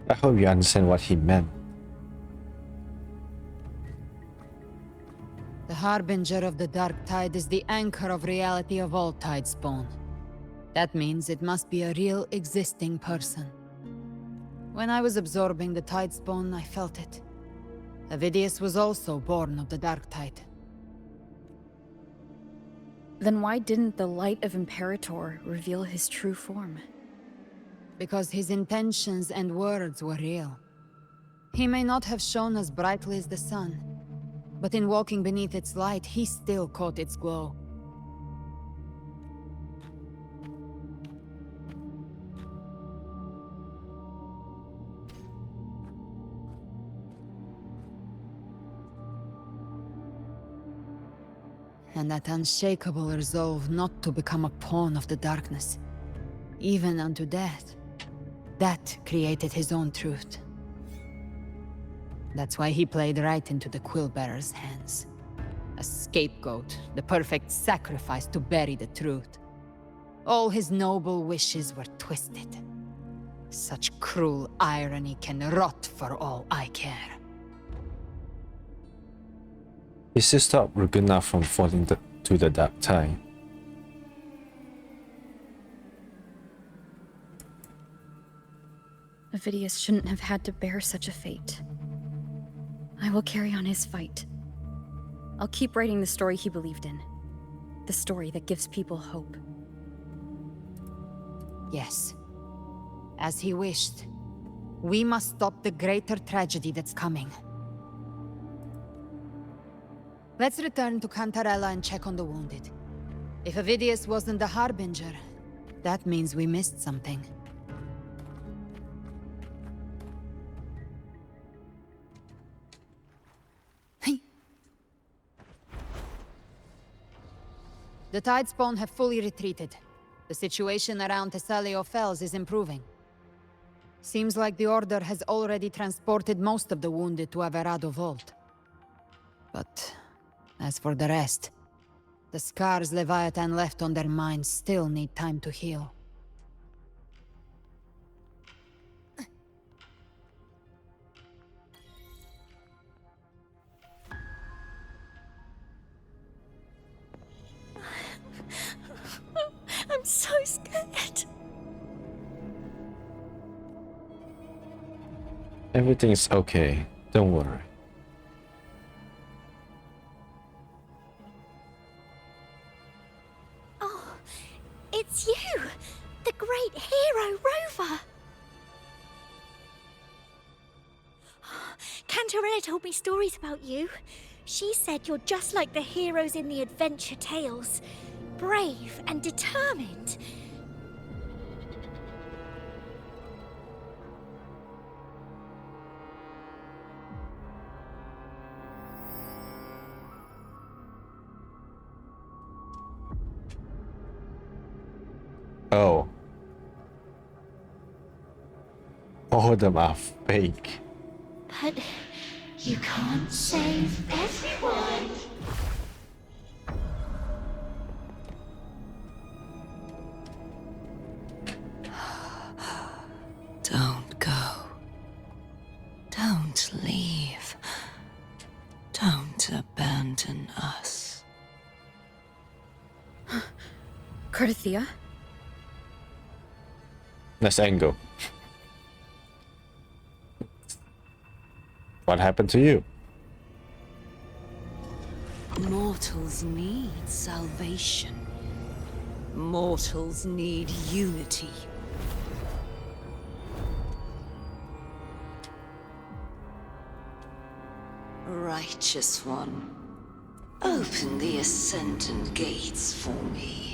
I hope you understand what he meant. The Harbinger of the Dark Tide is the anchor of reality of all Tidespawn. That means it must be a real existing person. When I was absorbing the Tidespawn, I felt it. Avidius was also born of the Dark Tide. Then why didn't the light of Imperator reveal his true form? Because his intentions and words were real. He may not have shone as brightly as the sun, but in walking beneath its light, he still caught its glow. And that unshakable resolve not to become a pawn of the darkness, even unto death, that created his own truth. That's why he played right into the Quillbearer's hands. A scapegoat, the perfect sacrifice to bury the truth. All his noble wishes were twisted. Such cruel irony can rot for all I care. He still stopped Raguna from falling to the dark tide. Avidius shouldn't have had to bear such a fate. I will carry on his fight. I'll keep writing the story he believed in. The story that gives people hope. Yes. As he wished. We must stop the greater tragedy that's coming. Let's return to Cantarella and check on the wounded. If Avidius wasn't the Harbinger, that means we missed something. The Tidespawn have fully retreated. The situation around Thessalio Fells is improving. Seems like the Order has already transported most of the wounded to Averado Vault. But as for the rest, the scars Leviathan left on their minds still need time to heal. I'm so scared. Everything's okay. Don't worry. Oh, it's you! The great hero Rover! Cantarella told me stories about you. She said you're just like the heroes in the adventure tales. Brave and determined. Oh. All of them are fake. But you can't save everyone. Don't go. Don't leave. Don't abandon us. Cartethyia? Let's angle. What happened to you? Mortals need salvation. Mortals need unity. Righteous One, open the Ascendant Gates for me.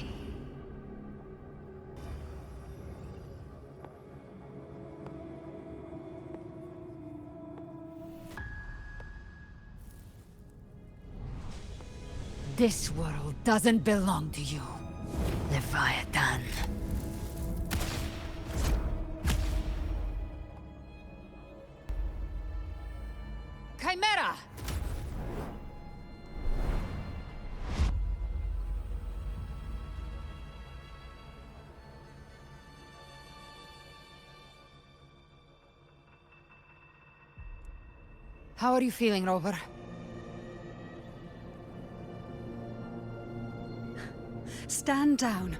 This world doesn't belong to you, Leviathan. Chimera! How are you feeling, Rover? Stand down.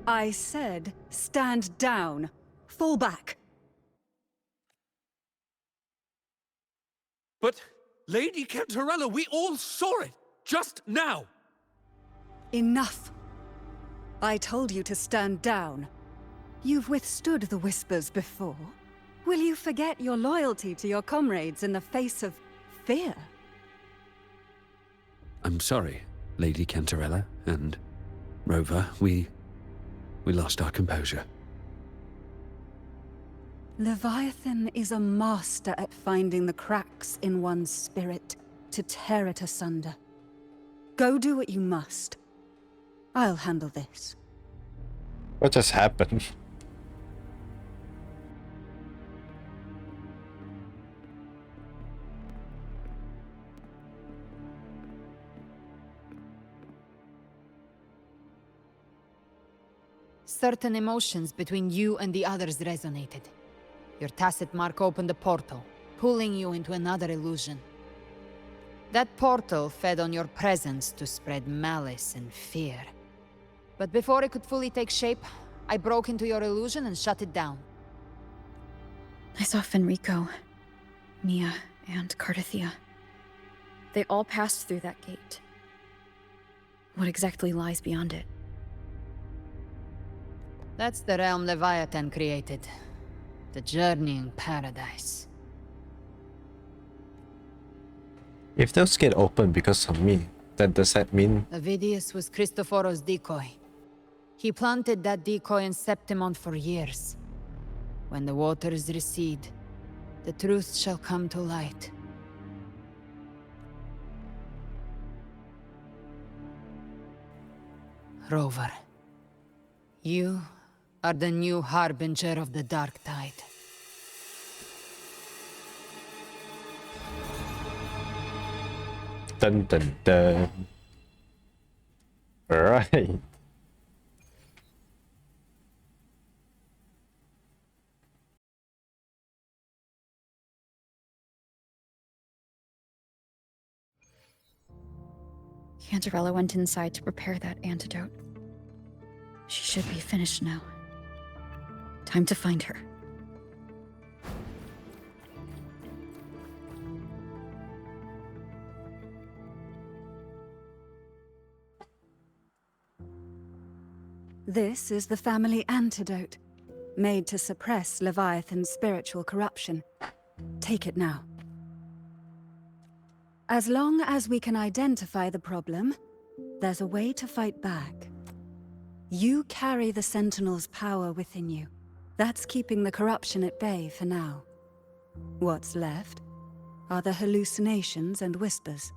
I said, stand down. Fall back. But, Lady Cantarella, we all saw it! Just now! Enough. I told you to stand down. You've withstood the whispers before. Will you forget your loyalty to your comrades in the face of fear? I'm sorry, Lady Cantarella and Rover. We lost our composure. Leviathan is a master at finding the cracks in one's spirit to tear it asunder. Go do what you must. I'll handle this. What just happened? Certain emotions between you and the others resonated. Your tacit mark opened a portal, pulling you into another illusion. That portal fed on your presence to spread malice and fear. But before it could fully take shape, I broke into your illusion and shut it down. I saw Fenrico, Mia, and Cartethyia. They all passed through that gate. What exactly lies beyond it? That's the realm Leviathan created. The journeying paradise. If those get open because of me, then does that mean... Avidius was Cristoforo's decoy. He planted that decoy in Septimon for years. When the waters recede, the truth shall come to light. Rover, you are the new harbinger of the Dark Tide. Dun dun dun. Alright. Cantarella went inside to prepare that antidote. She should be finished now. Time to find her. This is the family antidote, made to suppress Leviathan's spiritual corruption. Take it now. As long as we can identify the problem, there's a way to fight back. You carry the Sentinel's power within you. That's keeping the corruption at bay for now. What's left are the hallucinations and whispers.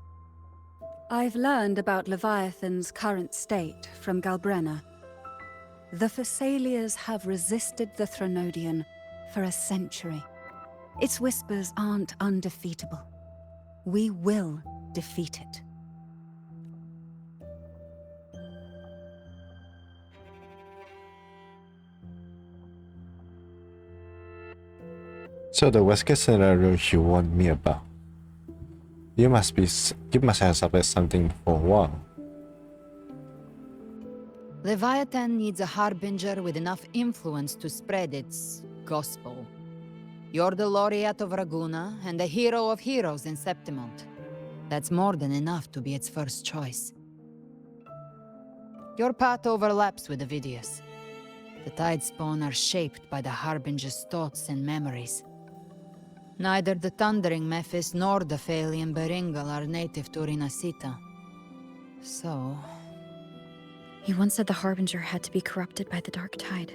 I've learned about Leviathan's current state from Galbrenna. The Thessalias have resisted the Threnodian for a century. Its whispers aren't undefeatable. We will defeat it. So the worst case scenario you warned me about. You must have suffered something for a while. Leviathan needs a harbinger with enough influence to spread its gospel. You're the laureate of Raguna and the hero of heroes in Septimont. That's more than enough to be its first choice. Your path overlaps with Ovidius. The Tidespawn are shaped by the harbinger's thoughts and memories. Neither the Thundering Mephis nor the Phalian Beringal are native to Rinasita. So... You once said the Harbinger had to be corrupted by the Dark Tide.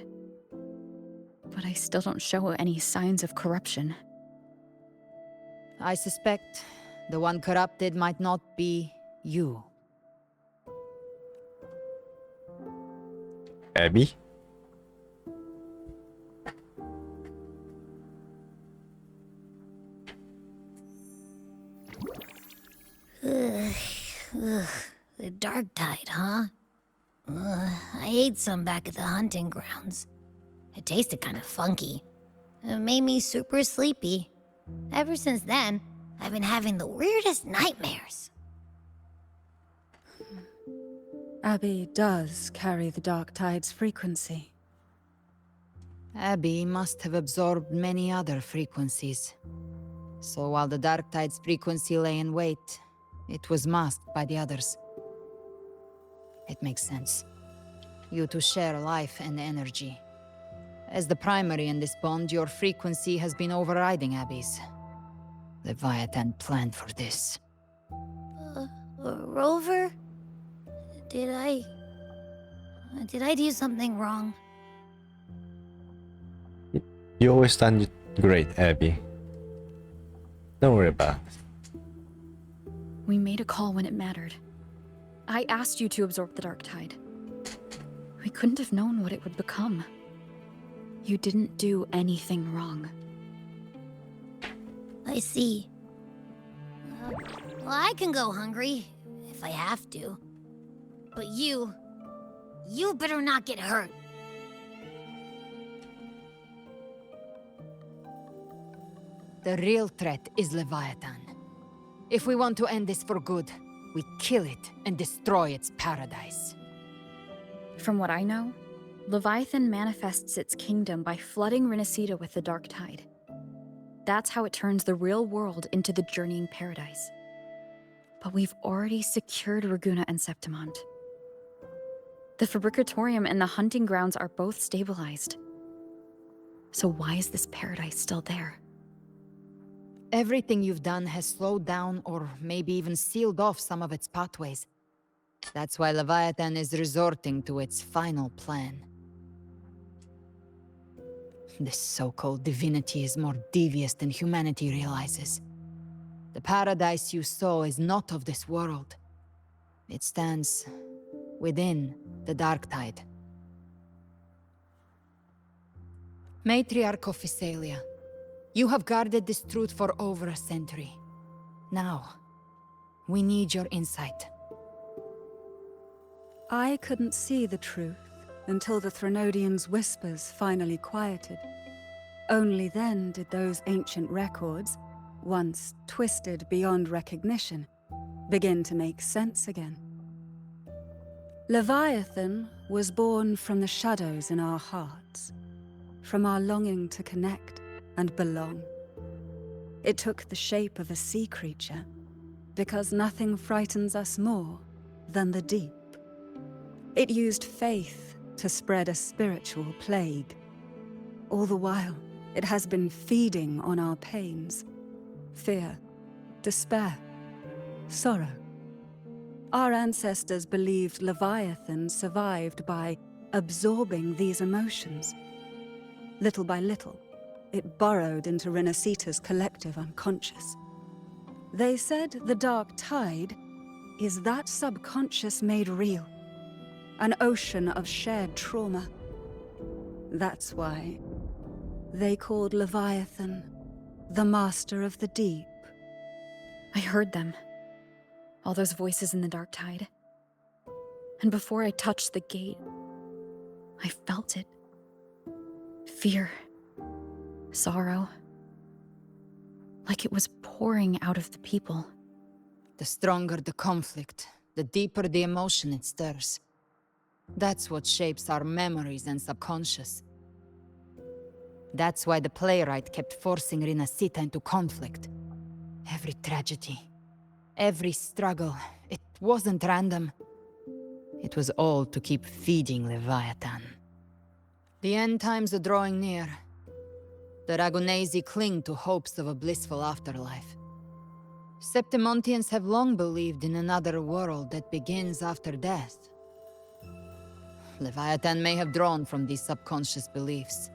But I still don't show any signs of corruption. I suspect the one corrupted might not be you. Abby? The Dark Tide, huh? I ate some back at the hunting grounds. It tasted kind of funky. It made me super sleepy. Ever since then, I've been having the weirdest nightmares. Abby does carry the Dark Tide's frequency. Abby must have absorbed many other frequencies. So while the Dark Tide's frequency lay in wait, it was masked by the others. It makes sense. You two share life and energy. As the primary in this bond, your frequency has been overriding Abby's. Leviathan planned for this. Rover? Did I do something wrong? You always done great, Abby. Don't worry about it. We made a call when it mattered. I asked you to absorb the Dark Tide. We couldn't have known what it would become. You didn't do anything wrong. I see. Well, I can go hungry, if I have to. But you better not get hurt. The real threat is Leviathan. If we want to end this for good, we kill it and destroy its paradise. From what I know, Leviathan manifests its kingdom by flooding Rinasita with the Dark Tide. That's how it turns the real world into the journeying paradise. But we've already secured Raguna and Septimont. The Fabricatorium and the hunting grounds are both stabilized. So why is this paradise still there? Everything you've done has slowed down or maybe even sealed off some of its pathways. That's why Leviathan is resorting to its final plan. This so-called divinity is more devious than humanity realizes. The paradise you saw is not of this world. It stands within the Dark Tide. Matriarch of Thessalia, you have guarded this truth for over a century. Now, we need your insight. I couldn't see the truth until the Threnodian's whispers finally quieted. Only then did those ancient records, once twisted beyond recognition, begin to make sense again. Leviathan was born from the shadows in our hearts, from our longing to connect and belong. It took the shape of a sea creature, because nothing frightens us more than the deep. It used faith to spread a spiritual plague. All the while, it has been feeding on our pains. Fear, despair, sorrow. Our ancestors believed Leviathan survived by absorbing these emotions. Little by little, it burrowed into Renacita's collective unconscious. They said the dark tide is that subconscious made real. An ocean of shared trauma. That's why they called Leviathan the Master of the Deep. I heard them. All those voices in the dark tide. And before I touched the gate, I felt it. Fear. Sorrow. Like it was pouring out of the people. The stronger the conflict, the deeper the emotion it stirs. That's what shapes our memories and subconscious. That's why the playwright kept forcing Renacita into conflict. Every tragedy, every struggle, it wasn't random. It was all to keep feeding Leviathan. The end times are drawing near. The Ragunesi cling to hopes of a blissful afterlife. Septimontians have long believed in another world that begins after death. Leviathan may have drawn from these subconscious beliefs,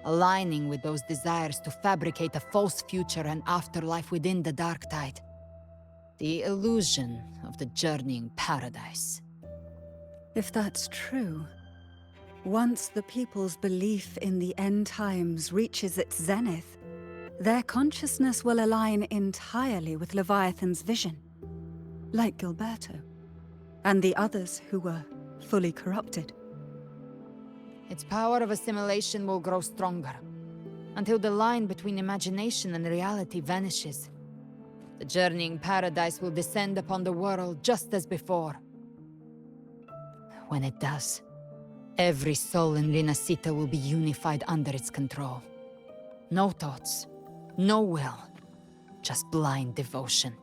aligning with those desires to fabricate a false future and afterlife within the dark tide. The illusion of the journeying paradise. If that's true, once the people's belief in the end times reaches its zenith, their consciousness will align entirely with Leviathan's vision, like Gilberto, and the others who were fully corrupted. Its power of assimilation will grow stronger, until the line between imagination and reality vanishes. The journeying paradise will descend upon the world just as before. When it does, every soul in Renacita will be unified under its control. No thoughts, no will, just blind devotion.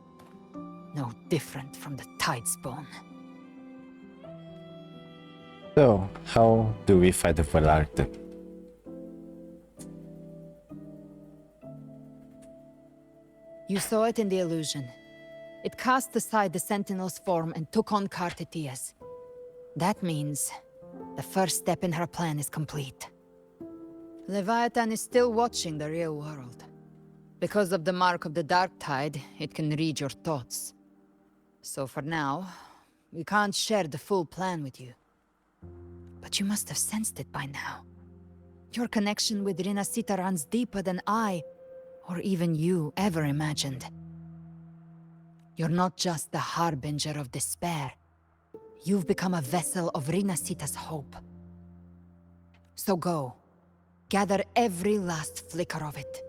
No different from the Tidespawn. So, how do we fight the Velarde? You saw it in the illusion. It cast aside the Sentinel's form and took on Cartethyia. That means the first step in her plan is complete. Leviathan is still watching the real world. Because of the mark of the Dark Tide, it can read your thoughts. So for now, we can't share the full plan with you. But you must have sensed it by now. Your connection with Renacita runs deeper than I, or even you, ever imagined. You're not just the harbinger of despair. You've become a vessel of Renacita's hope. So go. Gather every last flicker of it.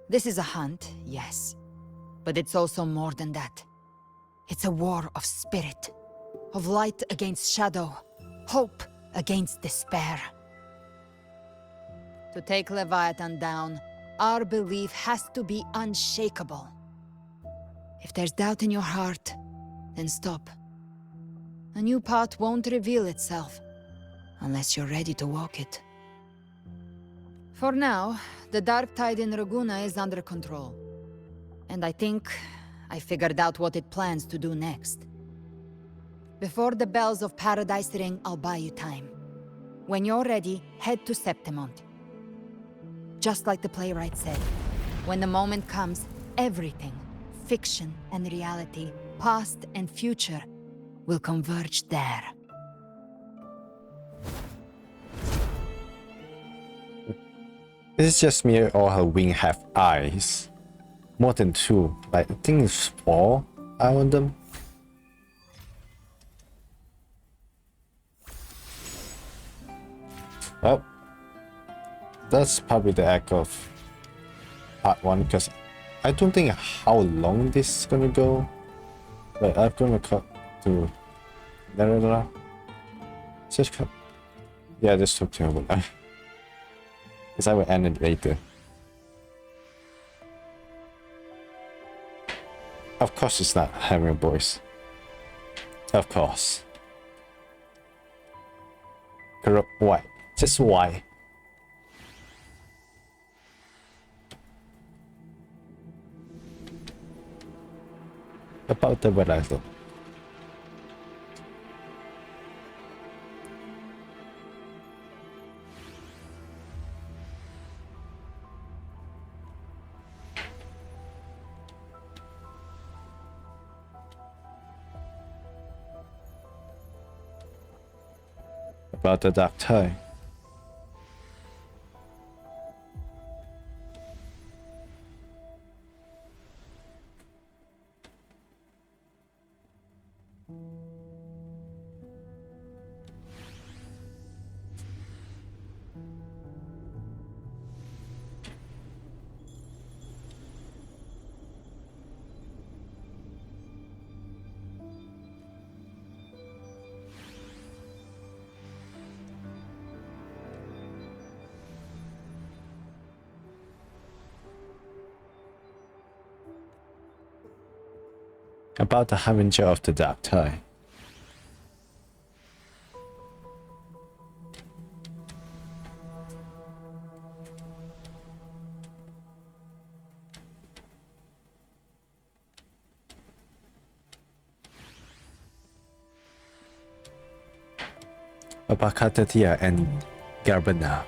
This is a hunt, yes. But it's also more than that. It's a war of spirit. Of light against shadow. Hope against despair. To take Leviathan down, our belief has to be unshakable. If there's doubt in your heart, then stop. A new path won't reveal itself, unless you're ready to walk it. For now, the dark tide in Raguna is under control. And I think I figured out what it plans to do next. Before the bells of Paradise ring, I'll buy you time. When you're ready, head to Septimont. Just like the playwright said, when the moment comes, everything, fiction and reality, past and future, will converge there. Is it just me or her wing have eyes? More than two. Like, I think it's 4 eye on them. Well, that's probably the act of part 1, because I don't think how long this is gonna go. But I'm gonna cut to just cut. Yeah, this took terrible. Because I will end it later. Of course it's not Hammer Boys. Of course. Why? Just why? About the Velarde. About the dark tide. About the Harbinger of the Dark Tide. About Cartethyia and Garbana.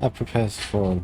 I prepare for